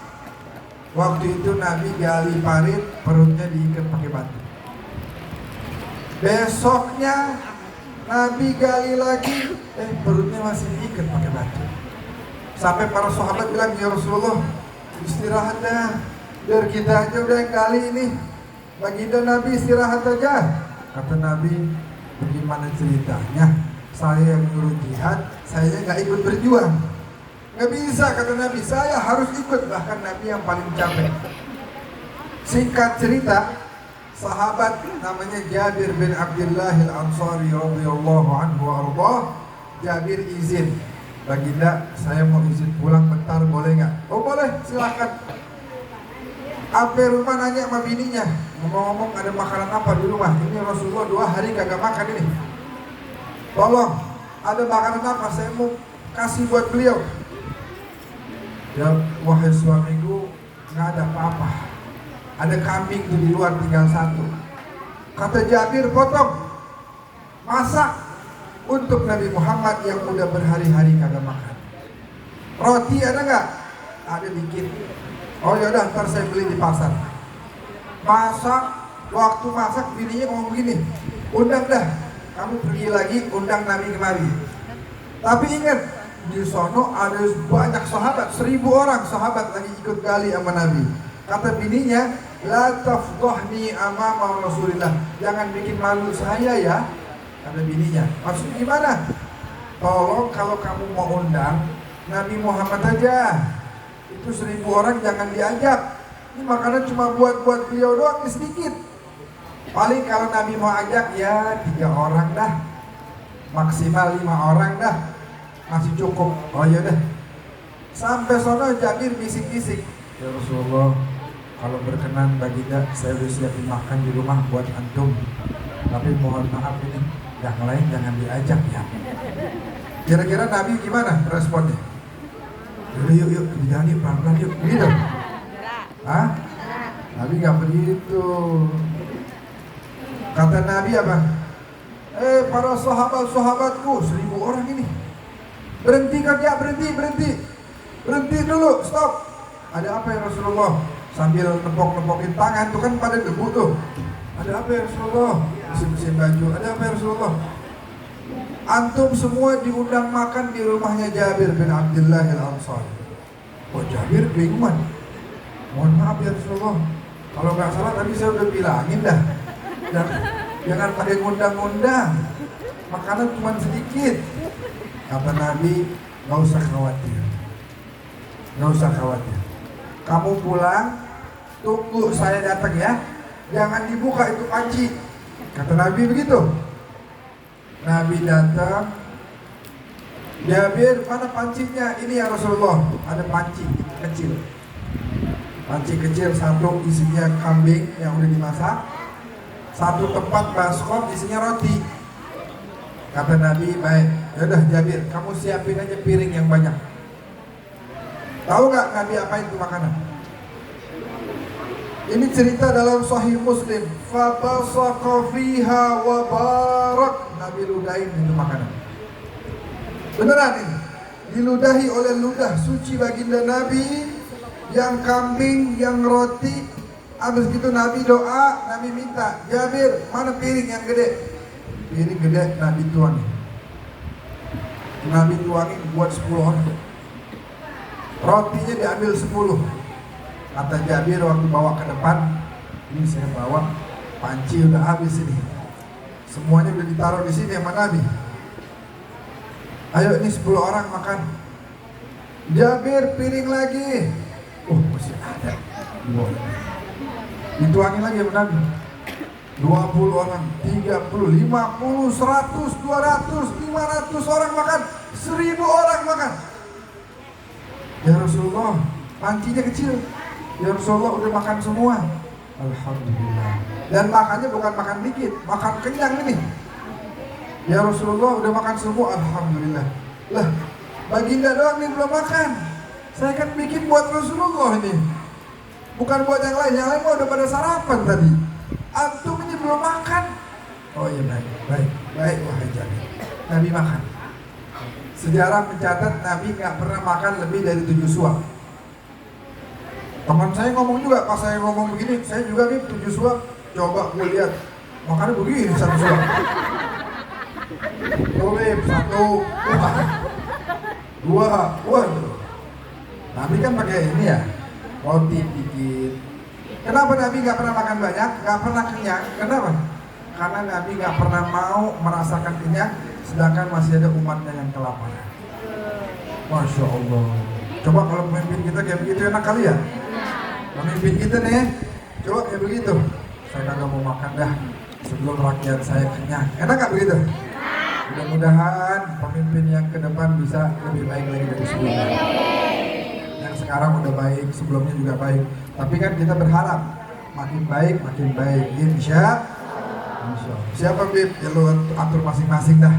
S3: Waktu itu Nabi gali parit, perutnya diikat pakai batu. Besoknya Nabi gali lagi, perutnya masih diikat pakai batu. Sampai para sahabat bilang, ya Rasulullah, istirahat dah, biar kita aja udah yang gali ini. Baginda Nabi istirahat aja. Kata Nabi, bagaimana ceritanya? Saya yang nyuruh jihad, saya nggak ikut berjuang. Nggak bisa, kata Nabi, saya harus ikut. Bahkan Nabi yang paling capek. Singkat cerita, sahabat namanya Jabir bin Abdullah Al-Ansari radhiyallahu anhu wa ardhah. Jabir izin, Baginda, saya mau izin pulang bentar, boleh nggak? Oh boleh, silakan. Sampai rumah nanya sama bininya, ngomong-ngomong ada makanan apa di rumah? Ini Rasulullah 2 hari kagak makan ini. Tolong, ada makanan apa? Saya mau kasih buat beliau. Ya, wahai suamiku, nggak ada apa-apa. Ada kambing tuh di luar, tinggal 1. Kata Jabir, potong, masak untuk Nabi Muhammad yang udah berhari-hari kagak makan. Roti ada nggak? Ada dikit. Oh yaudah, ntar saya beli di pasar. Masak, waktu masak bininya ngomong begini, undang dah, kamu pergi lagi undang Nabi kemari. Tapi ingat, di sono ada banyak sahabat, 1000 orang sahabat lagi ikut gali sama Nabi. Kata bininya, la tafdhahni amama Rasulillah, jangan bikin malu saya ya. Kata bininya, maksudnya gimana? Tolong kalau kamu mau undang Nabi Muhammad aja. Itu 1000 orang jangan diajak. Ini makanan cuma buat beliau doang, ini sedikit. Paling kalau Nabi mau ajak ya 3 orang dah, maksimal 5 orang dah, masih cukup. Oh iya dah. Sampai sono Jabir bisik-bisik, ya Rasulullah, kalau berkenan baginda, saya udah siapin makan di rumah buat antum. Tapi mohon maaf ini, yang lain jangan diajak ya. Kira-kira Nabi gimana responnya? Yuk, jangan yuk, pelan-pelan yuk, gitu. Hah? Nabi nggak begitu. Kata Nabi apa? Para sahabat-sahabatku, 1000 orang ini, berhenti kerja, berhenti dulu, stop. Ada apa ya Rasulullah? Sambil nepok-nepokin tangan tuh kan pada debu tuh. Ada apa ya Rasulullah? Bersihin baju. Ada apa ya Rasulullah? Antum semua diundang makan di rumahnya Jabir bin Abdullah al-Ansari. Oh Jabir bingung. Mohon maaf ya Rasulullah, kalau nggak salah tadi saya udah bilangin dah, jangan pakai ngundang-ngundang, makanan cuma sedikit. Kata Nabi, nggak usah khawatir, kamu pulang, tunggu saya datang ya, jangan dibuka itu panci. Kata Nabi begitu. Nabi datang, Jabir, mana pancinya? Ini ya Rasulullah, ada panci kecil. Panci kecil 1 isinya kambing yang udah dimasak, 1 tempat baskom isinya roti. Kata Nabi, baik, yaudah Jabir, kamu siapin aja piring yang banyak. Tahu nggak Nabi apain itu makanan? Ini cerita dalam Sahih Muslim. Fabasaqa fiha wa barak. Nabi ludahin itu makanan. Beneran ini, diludahi oleh ludah suci baginda Nabi, yang kambing, yang roti. Habis gitu Nabi doa, Nabi minta, Jabir, mana piring yang gede? Piring gede Nabi tuangin. Nabi tuangin buat 10 orang. Rotinya diambil 10. Kata Jabir waktu bawa ke depan, ini saya bawa panci udah habis ini. Semuanya udah ditaruh di sini sama Nabi. Ayo ini 10 orang makan. Jabir piring lagi. Oh masih ada. Dituangin lagi sama Nabi. 20 orang, 30, 50, 100, 200, 500 orang makan, 1000 orang makan. Ya Rasulullah, pancinya kecil. Ya Rasulullah udah makan semua. Alhamdulillah. Dan makannya bukan makan dikit, makan kenyang ini. Ya Rasulullah udah makan semua, alhamdulillah. Lah, baginda doang nih belum makan. Saya kan bikin buat Rasulullah ini, bukan buat yang lain. Yang lain mah udah pada sarapan tadi. Antum ini belum makan. Oh iya baik wahai Jabir. Nabi makan. Sejarah mencatat Nabi nggak pernah makan lebih dari 7 suap. Teman saya ngomong juga, pas saya ngomong begini, saya juga nih 7 suap. Coba gue lihat, makannya begini 1 suap. Boleh 1, 2. Nabi kan pakai ini ya, roti dikit. Kenapa Nabi nggak pernah makan banyak, nggak pernah kenyang? Kenapa? Karena Nabi nggak pernah mau merasakan kenyang, sedangkan masih ada umatnya yang kelaparan. Masya Allah. Coba kalau pemimpin kita kayak begitu enak kali ya? Pemimpin kita nih, coba kayak begitu. Saya kagak mau makan dah sebelum rakyat saya kenyang. Enak nggak begitu? Mudah-mudahan pemimpin yang ke depan bisa lebih baik lagi dari sebelumnya. Yang sekarang udah baik, sebelumnya juga baik. Tapi kan kita berharap makin baik, insya Allah. Siapa Bib? Ya lu atur masing-masing dah.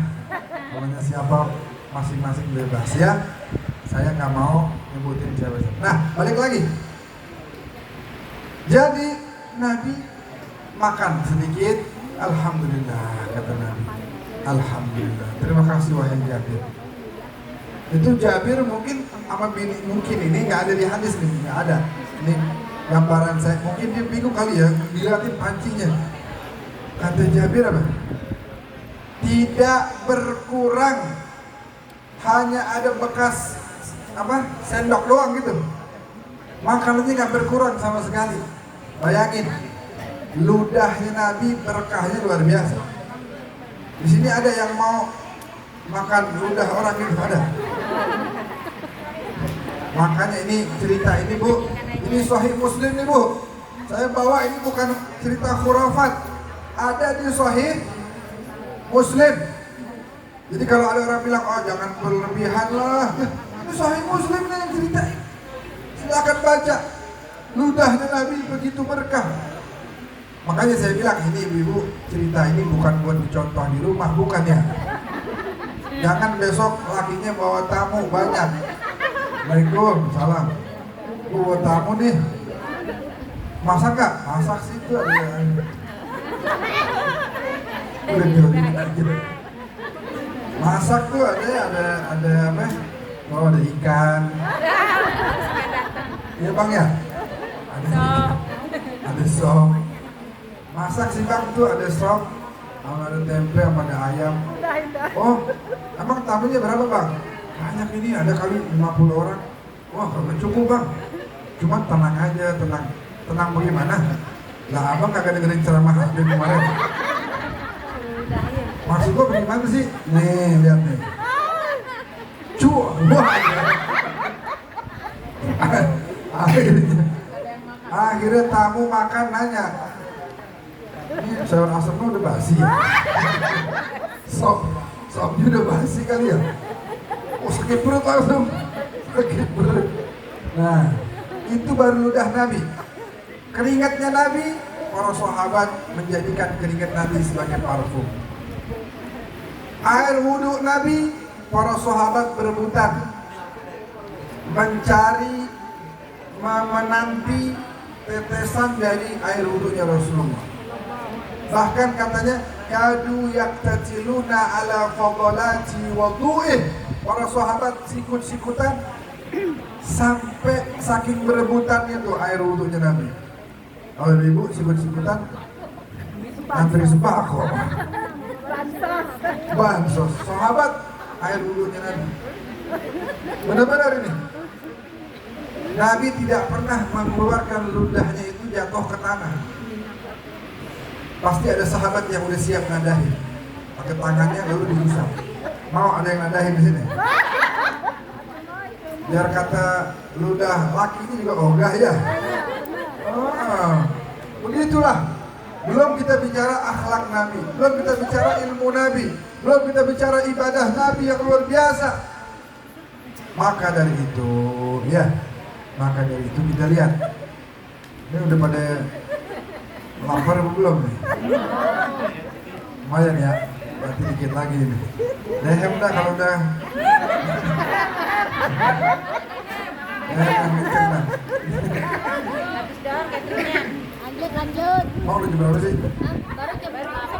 S3: Pokoknya siapa masing-masing bebas ya. Saya nggak mau nyebutin siapa. Nah, balik lagi. Jadi Nabi makan sedikit, alhamdulillah kata Nabi. Alhamdulillah. Terima kasih wahai Jabir. Itu Jabir mungkin sama bini, mungkin ini nggak ada di hadis nih, nggak ada. Ini gambaran saya. Mungkin dia bingung kali ya, dilihatin pancinya. Kata Jabir apa? Tidak berkurang, hanya ada bekas apa sendok doang gitu. Makanannya nggak berkurang sama sekali. Bayangin, ludahnya Nabi berkahnya luar biasa. Di sini ada yang mau makan ludah orang itu ada. Makanya ini cerita ini Bu, ini Sahih Muslim nih Bu. Saya bawa ini bukan cerita khurafat, ada di Sahih Muslim. Jadi kalau ada orang bilang, oh jangan berlebihan lah, ini Sahih Muslim nih yang ceritain. Silakan baca. Ludahnya Nabi begitu berkah. Makanya saya bilang ini ibu-ibu, cerita ini bukan buat dicontoh di rumah, bukan ya. Jangan besok lakinya bawa tamu banyak. Assalamualaikum, salam. Bawa tamu nih. Masak nggak? Masak sih tuh. Masak tuh ada apa? Oh ada ikan. Iya bang ya. Ada sop. Masak sih bang tuh ada sop, sama ada tempe, sama ada ayam. Oh, emang tamunya berapa bang? Banyak ini, ada kali 50 orang. Wah, kagak cukup bang. Cuma tenang aja, tenang bagaimana? Lah abang kagak dengerin ceramah Habib kemarin. Maksud gua bagaimana sih? Nih, lihat nih. Wah. Akhirnya tamu makan nanya, ini sayur asemnya udah basi ya? Sopnya udah basi kali ya? Oh sakit perut langsung, sakit perut. Nah, itu baru ludah Nabi. Keringatnya Nabi, para sahabat menjadikan keringat Nabi sebagai parfum. Air wudhu Nabi, para sahabat berebutan mencari, menanti tetesan dari air wudhunya Rasulullah. Bahkan katanya kadu yaktatiluna ala fadalati wudu'ih. Para sahabat sikut-sikutan sampai saking berebutannya tuh air wudhunya Nabi. Kalau ibu sikut-sikutan antri sembako. Bansos. Sahabat air wudhunya Nabi. Benar-benar ini. Nabi tidak pernah mengeluarkan ludahnya itu jatuh ke tanah. Pasti ada sahabat yang udah siap nadahin, pakai tangannya lalu diusap. Mau ada yang nadahin di sini? Biar kata ludah laki ini juga ogah ya. Begitulah. Belum kita bicara akhlak Nabi, belum kita bicara ilmu Nabi, belum kita bicara ibadah Nabi yang luar biasa. Maka dari itu, kita lihat. Ini udah pada lapar apa belum nih? Lumayan ya, berarti dikit lagi ini. Dehem dah kalau udah.
S4: Lanjut.
S3: Mau udah jam berapa sih?
S4: Baru jam berapa?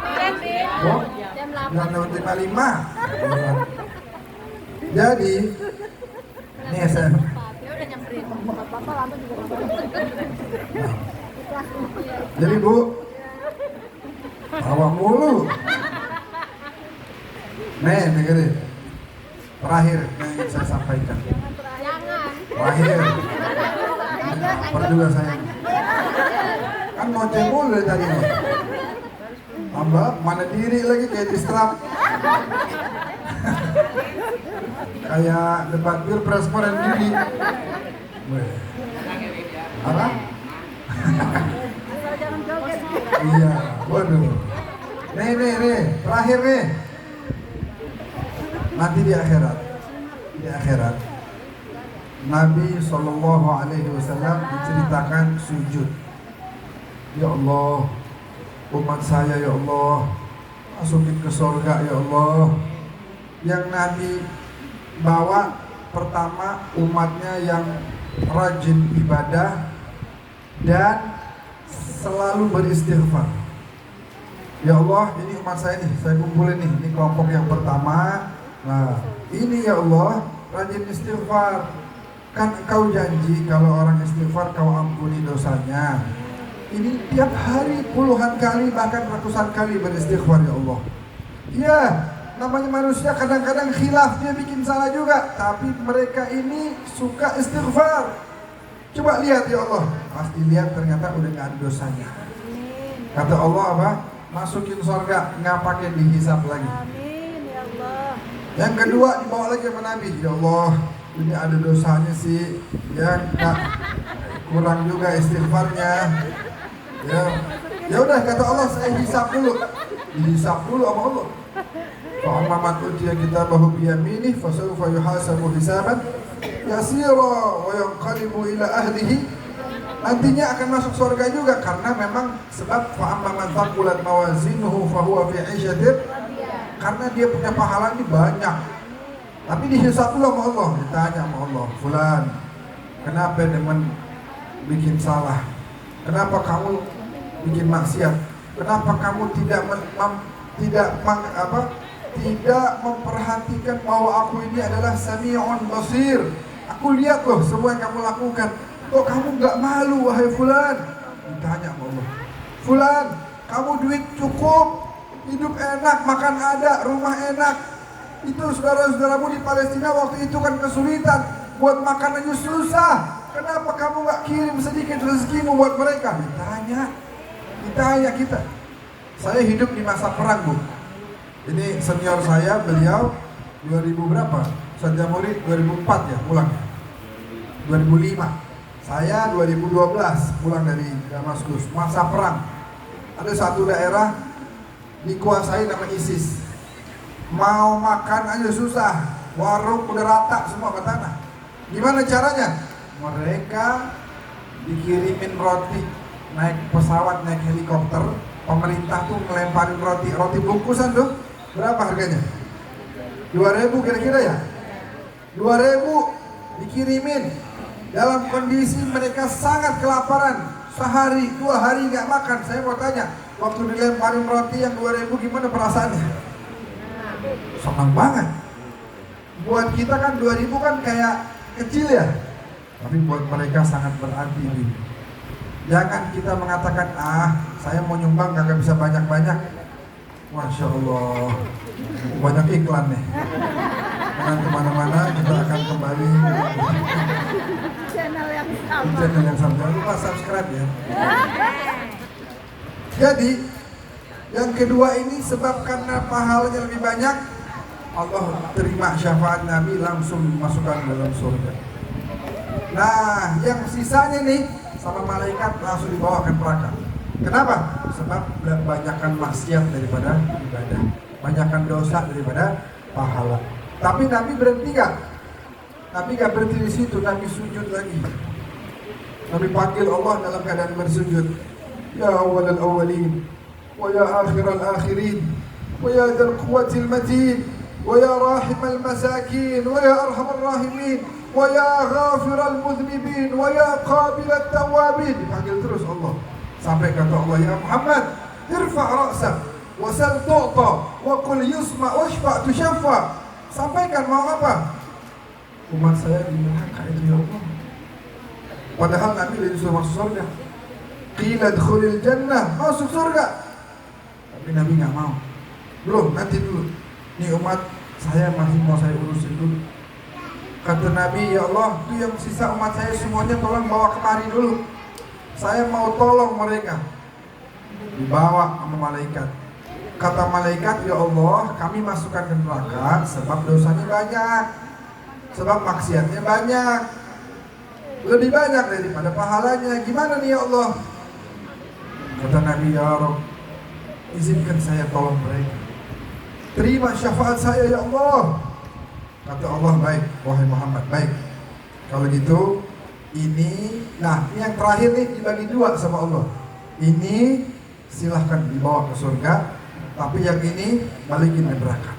S3: Oh,
S4: Jam 8.
S3: jam 5:55. Jadi, nih saya.
S4: Ya udah nyamperin. Bapak lama juga.
S3: Jadi Bu, bawa mulu. Nih, dengerin. Terakhir yang ingin saya sampaikan.
S4: Jangan.
S3: Terakhir. Lapar juga saya. Kan ngoceh mulu dari tadi nih. Tambah mana diri lagi kayak distrap. Kayak debat pilpres kemarin gini. Apa? Iya, waduh. Nih, terakhir nih. Nanti di akhirat, Nabi SAW diceritakan sujud. Ya Allah, umat saya ya Allah, masukin ke surga ya Allah. Yang Nabi bawa pertama umatnya yang rajin ibadah dan selalu beristighfar. Ya Allah, ini umat saya nih, saya kumpulin nih, ini kelompok yang pertama. Nah, ini ya Allah, rajin istighfar. Kan Engkau janji kalau orang istighfar Kau ampuni dosanya. Ini tiap hari puluhan kali bahkan ratusan kali beristighfar ya Allah. Iya, namanya manusia kadang-kadang khilaf, dia bikin salah juga, tapi mereka ini suka istighfar. Coba lihat ya Allah, pasti lihat ternyata udah gak ada dosanya. Kata Allah apa? Masukin surga, nggak pakai dihisap lagi.
S4: Amin ya Allah.
S3: Yang kedua dibawa lagi sama Nabi. Ya Allah, ini ada dosanya sih, ya nggak kurang juga istighfarnya. Ya udah kata Allah, saya hisap dulu. Dihisap dulu sama Allah. Fa amma man utiya kitabahu bi yaminih fa sawfa yuhasabu hisaban yasira wa yanqalibu ila ahlihi. Nantinya akan masuk surga juga karena memang sebab fa amma man thaqulat mawazinuhu fa huwa fi 'ishatin, karena dia punya pahala ini banyak. Tapi dihisap dulu sama Allah, ditanya sama Allah, fulan, kenapa demen bikin salah? Kenapa kamu bikin maksiat? Kenapa kamu tidak memperhatikan bahwa aku ini adalah Sami'un Basir? Aku lihat loh semua yang kamu lakukan. Kok kamu nggak malu wahai fulan? Ditanya sama Allah. Fulan, kamu duit cukup, hidup enak, makan ada, rumah enak. Itu saudara-saudaramu di Palestina waktu itu kan kesulitan, buat makan aja susah. Kenapa kamu nggak kirim sedikit rezekimu buat mereka? Ditanya kita. Saya hidup di masa perang, Bu. Ini senior saya, beliau 2000 berapa? Ustaz Jamhuri 2004 ya pulang. 2005. Saya 2012 pulang dari Damaskus, masa perang. Ada satu daerah dikuasai nama ISIS. Mau makan aja susah, warung udah rata semua ke tanah. Gimana caranya? Mereka dikirimin roti, naik pesawat, naik helikopter. Pemerintah tuh ngelemparin roti bungkusan tuh. Berapa harganya? 2.000 kira-kira ya? 2.000 dikirimin. Dalam kondisi mereka sangat kelaparan, sehari, 2 hari nggak makan. Saya mau tanya, waktu dilemparin roti yang 2.000 gimana perasaannya? Senang banget. Buat kita kan 2.000 kan kayak kecil ya, tapi buat mereka sangat berarti. Jangan kita mengatakan, saya mau nyumbang kagak bisa banyak-banyak. Masya Allah, banyak iklan nih. Jangan kemana-mana, kita akan kembali
S4: Channel yang
S3: di
S4: sama.
S3: channel yang sama. Jangan lupa subscribe ya. Jadi yang kedua ini sebab karena pahalanya lebih banyak, Allah terima syafaat Nabi, langsung dimasukkan dalam surga. Nah, yang sisanya nih sama malaikat langsung dibawa ke neraka. Kenapa? Sebab banyakkan maksiat daripada ibadah, banyakkan dosa daripada pahala. Tapi Nabi berhenti gak? Nabi gak berhenti di situ, Nabi sujud lagi. Nabi panggil Allah dalam keadaan bersujud. Ya awwalal awwalin, wa ya akhiral akhirin, wa ya dzal quwwatil matin, wa ya rahimal masakin, wa ya arhamar rahimin, wa ya ghafiral mudhnibin, wa ya qabilat tawabin. Dipanggil terus Allah. Sampai kata Allah, ya Muhammad, irfa' ra'sak, wa sal tu'ta, wa qul yusma' wa shfa' tushaffa. Sampaikan mau apa? Umat saya di neraka itu ya Allah. Padahal Nabi sudah disuruh masuk surga. Qila dkhulil jannah, masuk surga. Tapi Nabi nggak mau. Belum, nanti dulu. Nih umat saya masih mau saya urusin dulu. Kata Nabi, ya Allah, itu yang sisa umat saya semuanya tolong bawa kemari dulu. Saya mau tolong mereka. Dibawa sama malaikat. Kata malaikat, ya Allah, kami masukkan ke neraka sebab dosanya banyak, sebab maksiatnya banyak, lebih banyak daripada pahalanya. Gimana nih ya Allah? Kata Nabi, ya Rabb, izinkan saya tolong mereka. Terima syafaat saya ya Allah. Kata Allah, baik, wahai Muhammad, baik. Kalau gitu, ini yang terakhir nih dibagi dua sama Allah. Ini silahkan dibawa ke surga, tapi yang ini balikin ke neraka.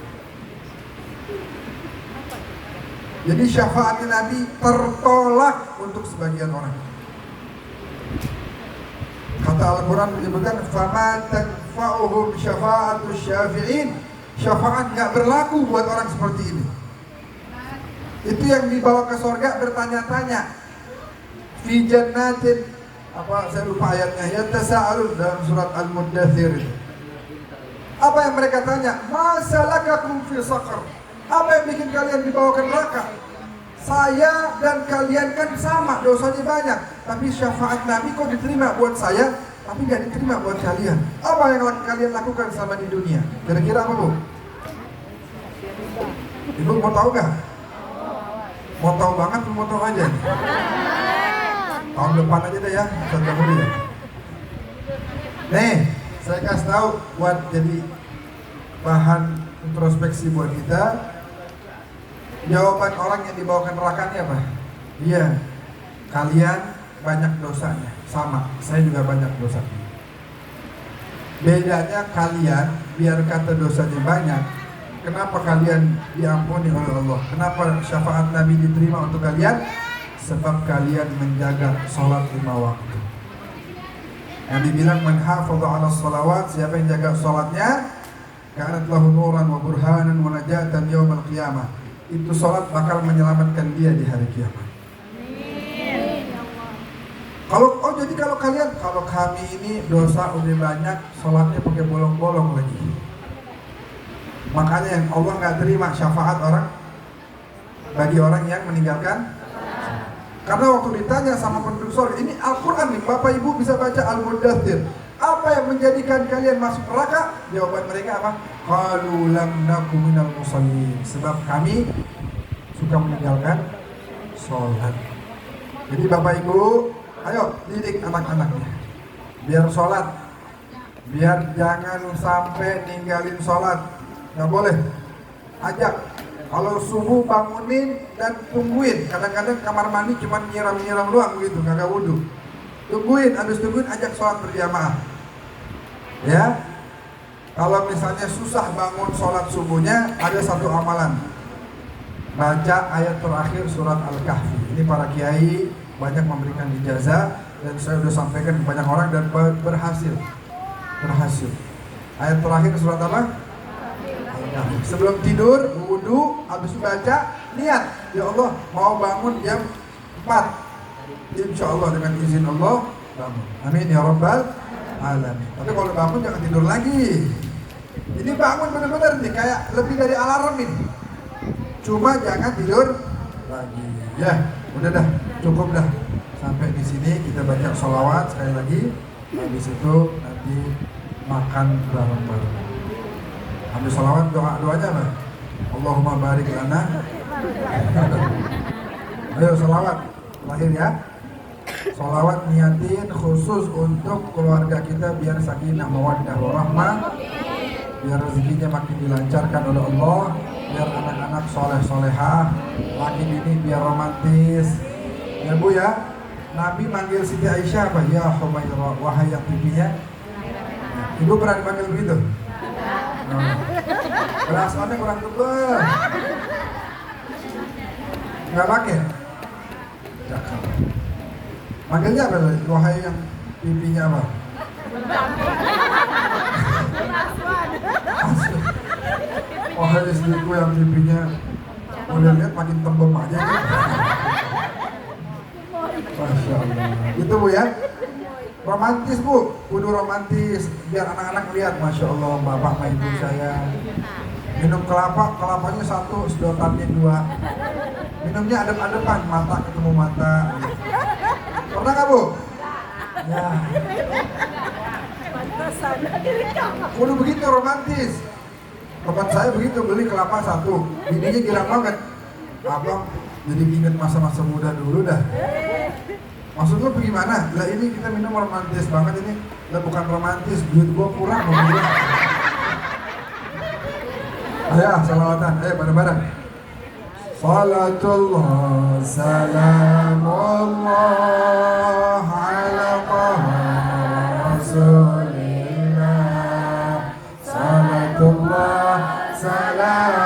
S3: Jadi syafaat Nabi tertolak untuk sebagian orang. Kata Al-Quran menyebutkan, فَمَا تَنْفَعُهُمْ شَفَاعَةُ الشَّافِعِينَ. Syafaat gak berlaku buat orang seperti ini. Itu yang dibawa ke surga bertanya-tanya. Fi jannatin, saya lupa ayatnya, yatasa'alun dalam surat Al-Muddathir itu. Apa yang mereka tanya? Ma salakakum fi saqar. Apa yang bikin kalian dibawa ke neraka? Saya dan kalian kan sama, dosanya banyak. Tapi syafaat Nabi kok diterima buat saya, tapi gak diterima buat kalian. Apa yang kalian lakukan selama di dunia? Kira-kira apa, Bu? Ibu mau tahu gak? Mau tahu banget, mau tahu aja? Tahun depan aja deh ya, contoh dulu ya. Nih, saya kasih tahu buat jadi bahan introspeksi buat kita. Jawaban orang yang dibawa ke neraka ini apa? Iya, kalian banyak dosanya. Sama, saya juga banyak dosanya. Bedanya kalian, biar kata dosanya banyak, kenapa kalian diampuni oleh Allah? Kenapa syafaat Nabi diterima untuk kalian? Sebab kalian menjaga sholat 5 waktu. Nabi bilang, man hafadha ala sholawat, siapa yang jaga sholatnya, kanat lahu nuran wa burhanan wa najatan yawmal qiyamah. Itu sholat bakal menyelamatkan dia di hari kiamat. Jadi kalau kami ini dosa udah banyak, sholatnya pakai bolong-bolong lagi. Makanya Allah nggak terima syafaat orang bagi orang yang meninggalkan. Karena waktu ditanya sama penduduk surga, ini Al-Quran nih, Bapak Ibu bisa baca Al-Muddathir. Apa yang menjadikan kalian masuk neraka? Jawaban mereka apa? Qalu lam naku minal musallin. Sebab kami suka meninggalkan sholat. Jadi Bapak Ibu, ayo didik anak-anaknya biar sholat, biar jangan sampai ninggalin sholat. Nggak boleh. Ajak. Kalau subuh bangunin dan tungguin. Kadang-kadang kamar mandi cuma nyiram-nyiram doang gitu, kagak wudhu. Tungguin, habis tungguin ajak sholat berjamaah. Ya. Kalau misalnya susah bangun sholat subuhnya, ada satu amalan. Baca ayat terakhir surat Al-Kahfi. Ini para kiai banyak memberikan ijazah dan saya sudah sampaikan ke banyak orang dan berhasil. Ayat terakhir surat apa? Sebelum tidur, wudu, habis baca, niat, ya Allah mau bangun jam 4. Insya Allah dengan izin Allah bangun. Amin ya Rabbal Alamin. Tapi kalau bangun jangan tidur lagi. Ini bangun benar-benar nih kayak lebih dari alarm ini. Cuma jangan tidur lagi. Ya, udah dah, cukup dah. Sampai di sini kita baca sholawat sekali lagi. Habis itu nanti makan bareng-bareng. Habis sholawat doanya apa? Allahumma barik lana. Ayo sholawat lahir ya. Sholawat niatin khusus untuk keluarga kita biar sakinah mawaddah warahmah, biar rezekinya makin dilancarkan oleh Allah, biar anak-anak soleh-solehah, laki ini biar romantis. Ya Bu ya. Nabi manggil Siti Aisyah apa? Ya Humairah, wahai yang pipinya. Ibu pernah dipanggil begitu? Perasaannya kurang tebal. Nggak pakai? Cakap. Manggilnya apa? Wahai yang pipinya apa? Wahai istriku yang pipinya udah lihat makin tembem aja ya. Masya Allah. Itu Bu ya. Romantis Bu, kudu romantis biar anak-anak lihat, Masya Allah bapak sama ibu saya minum kelapanya 1, sedotannya 2. Minumnya adep-adepan, mata ketemu mata. Pernah nggak Bu? Ya. Kudu begitu romantis. Teman saya begitu beli kelapa 1, bininya girang banget. Abang jadi inget masa-masa muda dulu dah. Maksud lu bagaimana? Lah ini kita minum romantis banget ini. Lah bukan romantis, duit gua kurang. Ayo salawatan, ayo bareng-bareng. Salatullah salamullah ala taha rasulillah. Salatullah salamullah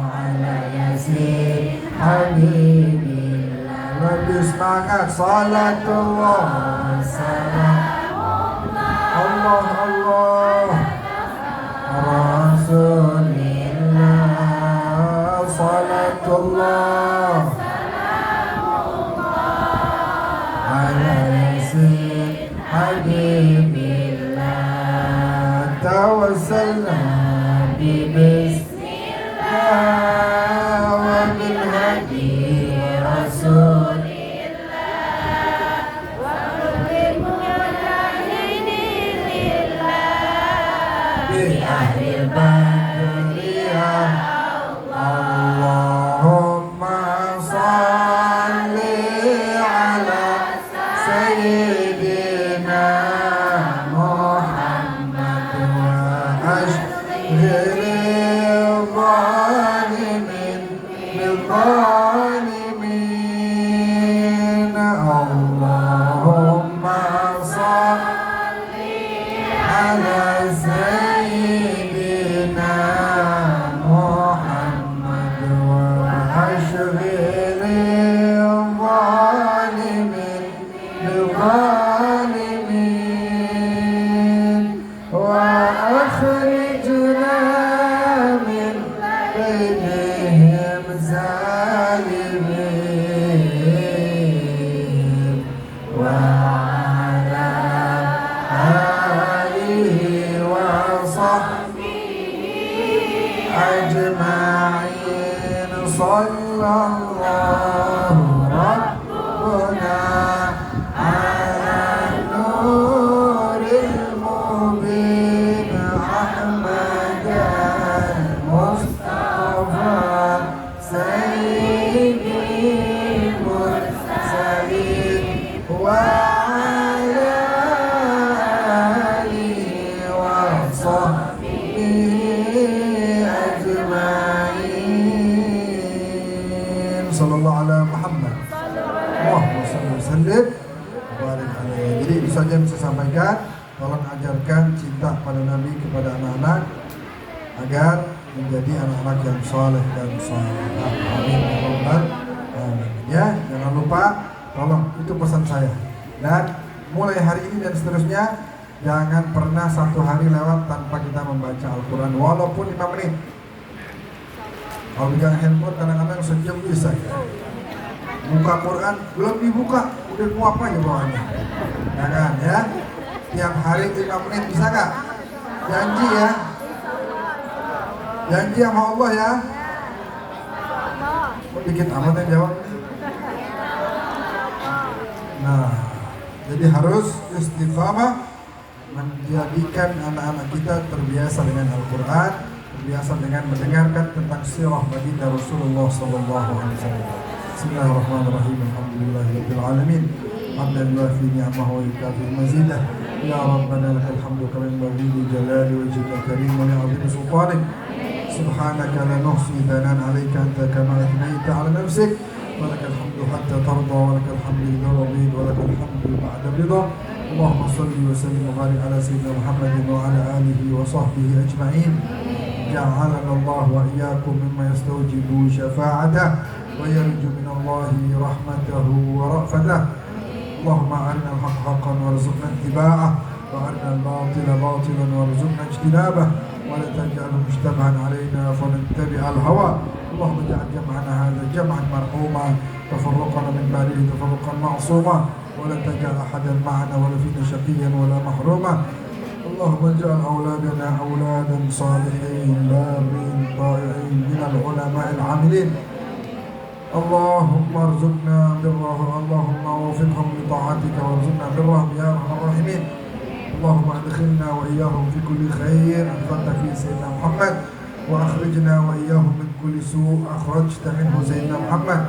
S3: ala yasin habibillah. Lebih semangat. Salatullah salamullah Allah Allah rasulillah. Salatullah ala yasin habibillah. Tawassalna bismillah wa bil hadi rasulillah wa bil mujahidin lillah bi ahlil badriyah. Allahumma salli ala sayyidina Muhammad wa ashghilil zalimin bil zalimin. Allahumma salli ala sayyidina Muhammad wa ashghilil zalimin bil zalimin wa akhrijna min bainihim zalimin wa ala alihi wa sahbihi ajma'in. Sallallahu rabbuna ala nuril mubin Ahmadan Mustafa sayyidil mursalin wa ala alihi wa sahbihi ajma'in. Sallallahu ala Muhammad. Allahumma shalli wa sallim wa barik alaihi. Jadi itu saja yang bisa sampaikan. Tolong ajarkan cinta pada Nabi kepada anak-anak agar menjadi anak-anak yang soleh dan solehah. Amin ya rabbal alamin. Ya, jangan lupa, tolong itu pesan saya. Dan mulai hari ini dan seterusnya, jangan pernah satu hari lewat tanpa kita membaca Al-Quran walaupun 5 menit. Kalau pegang handphone kadang-kadang sejam bisa. Buka Quran belum dibuka, udah nguap aja bawahnya. Jangan ya. Tiap hari 5 menit bisa gak? Janji ya. Janji sama Allah ya. Kok dikit amat yang jawab. Nah, jadi harus istiqamah menjadikan anak-anak kita terbiasa dengan Al-Quran, terbiasa dengan mendengarkan tentang sirah baginda Rasulullah sallallahu alaihi wasallam. Bismillahirrahmanirrahim. Alhamdulillahirabbil alamin. Hamdan yuafi ni'amahu wa yukafi mazidah. Ya Rabbana lakal hamdu kama yanbaghi li jalali wajhikal karim wa li'azimi sultanik. Subhanaka la nuhsi thanan 'alaika anta kama athnaita 'ala nafsik. Wa lakal hamdu hatta tarda wa lakal hamdu idza radita wa lakal hamdu ba'da ridha. Allahumma salli wa sallim wa barik ala sayyidina Muhammadin wa ala alihi wa sahbihi ajma'in. Ja'alana Allah wa iyyakum mimma yastawjibu syafa'atah wa yarju min Allah rahmatahu wa ra'fatah. Allahumma arina al-haqqa haqqan warzuqna ittiba'ah wa arina al-batila batilan warzuqna ijtinabah wa la taj'alhu mushtabahan 'alaina fanattabi'a al-hawa. Allahumma ij'al jam'ana hadha jam'an marhuma tafarraqana min ba'dihi tafarruqan ma'suma wa la taj'al ahadan ma'ana wa la fina shaqiyyan wa la mahruma. Allahumma ij'al awladana awladan salihin barin ta'i'in min al-ulama'i al-'amilin. Allahumma arzuqna birrahum, Allahumma wafiqhum li ta'atika warzuqna birrahum ya arhamar rahimin. Allahumma adkhilna wa iyyahum fi kulli khair adkhalta fi sayyidina Muhammad wa akhrijna wa iyyahum min kulli su' akhrajta minhu sayyidina Muhammad.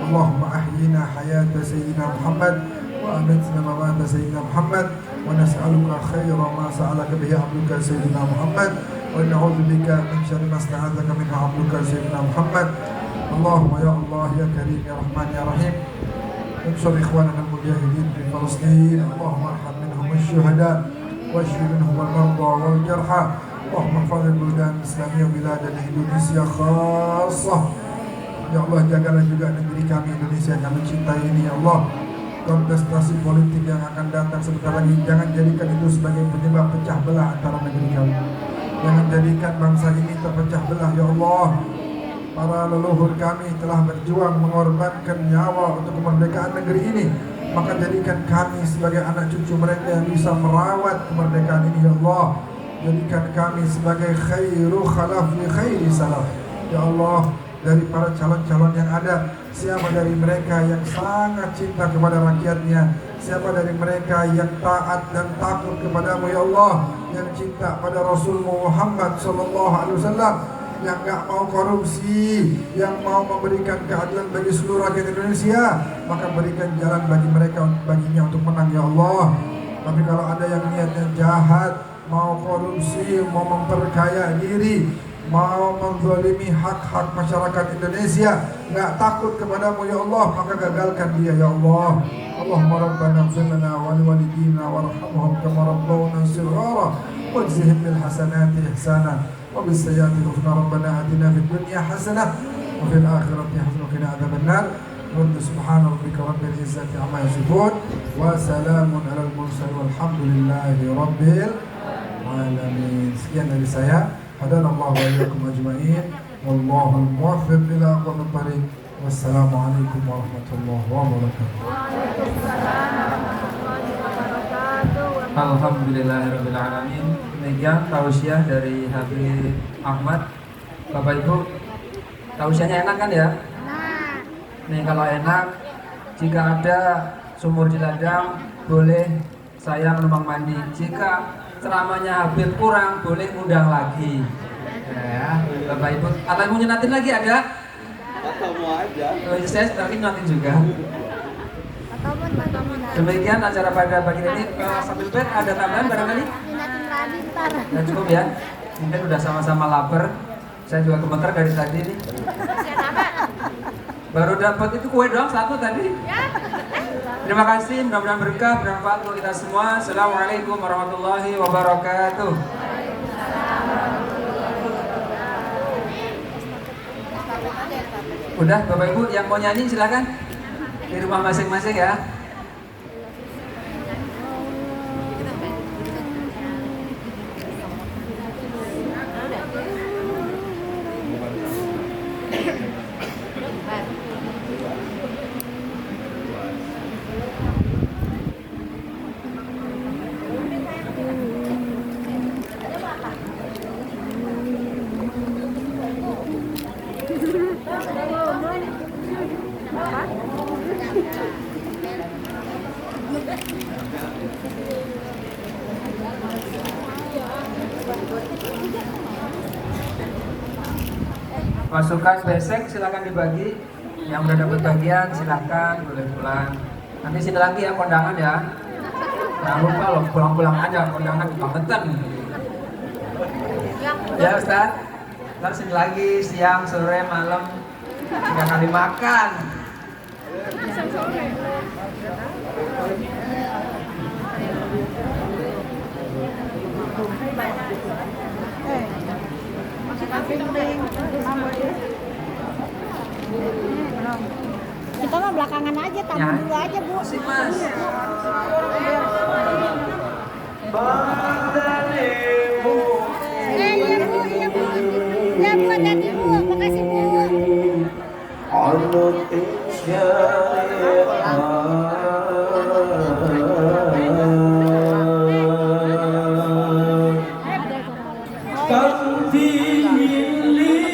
S3: Allahumma ahyina hayata sayyidina Muhammad wa amitna mamata sayyidina Muhammad wa nas'aluka khaira ma sa'alaka bihi 'abduka sayyidina Muhammad ونعوذ بك من شر ما استعاذك منه عبدك سيدنا محمد. اللهم يا الله يا كريم يا رحمن يا رحيم انصر إخواننا المجاهدين في فلسطين. اللهم ارحم منهم الشهداء واشف منهم المرضى والجرحى. اللهم احفظ البلدان الإسلامية وبلاد Indonesia خاصة. Ya Allah, jagalah juga negeri kami Indonesia yang kami cintai ini, ya Allah. Kontestasi politik yang akan datang sebentar lagi, jangan jadikan itu sebagai penyebab pecah belah antara negeri kami. Jangan jadikan bangsa ini terpecah belah, ya Allah. Para leluhur kami telah berjuang mengorbankan nyawa untuk kemerdekaan negeri ini. Maka jadikan kami sebagai anak cucu mereka yang bisa merawat kemerdekaan ini, ya Allah. Jadikan kami sebagai khairu khalaf li khairi salaf, ya Allah. Dari para calon-calon yang ada, siapa dari mereka yang sangat cinta kepada rakyatnya, siapa dari mereka yang taat dan takut kepadamu, ya Allah, yang cinta pada Rasulmu Muhammad SAW, yang gak mau korupsi, yang mau memberikan keadilan bagi seluruh rakyat Indonesia, maka berikan jalan bagi mereka, baginya untuk menang, ya Allah. Tapi kalau ada yang niatnya jahat, mau korupsi, mau memperkaya diri, mau menzalimi hak-hak masyarakat Indonesia, nggak takut kepadamu, ya Allah, maka gagalkan dia, ya Allah. Allahumma rabbana ighfir lana wa liwalidina warhamhum kama rabbawna shighara wajzihim bil hasanati ihsana wa bis sayyiati ghufrana. Rabbana atina fid dunya hasanah wa fil akhirati hasanah wa qina adzaban nar. Subhana rabbika rabbil izzati amma yasifun wa salamun alal mursalin walhamdulillahi rabbil alamin. Sekian dari saya. Hadanallahu wa iyyakum ajma'in. Wallahul muwaffiq ila aqwamit thariq. Wassalamualaikum warahmatullahi wabarakatuh.
S1: Alhamdulillahirabbil alamin. Demikian tausiah dari Habib Ahmad. Bapak Ibu, tausiahnya enak kan ya? Nih kalau enak, jika ada sumur di ladang, boleh saya menumpang mandi. Jika ceramahnya Habib kurang, boleh undang lagi. Ya, Bapak Ibu, atau mau nyenatin lagi ada?
S5: Atau mau aja.
S1: Saya nanti nyenatin juga. Demikian acara pada pagi ini. Sambil bed ada tambahan barangkali? Nah, cukup ya. Mungkin udah sama-sama lapar. Saya juga gemeter dari tadi nih. Baru dapat itu kue doang satu tadi. Terima kasih, mudah-mudahan berkah, bermanfaat untuk kita semua. Assalamualaikum warahmatullahi wabarakatuh. Udah, Bapak Ibu yang mau nyanyi silakan di rumah masing-masing ya. Pasukan besek silakan dibagi. Yang udah dapat bagian silakan boleh pulang. Nanti sini lagi ya kondangan ya. Jangan lupa loh pulang-pulang aja kondangan kebangetan. Ya Ustaz. Ntar sini lagi siang, sore, malam 3 kali makan.
S4: Kita mah belakangan aja, tamu
S1: Ya.
S4: dulu aja, Bu.
S1: Masih Mas.
S4: Iya, Bu, iya, Bu. Ya, Bu, hati-hati, Bu. Makasih, Bu.
S5: Anut insya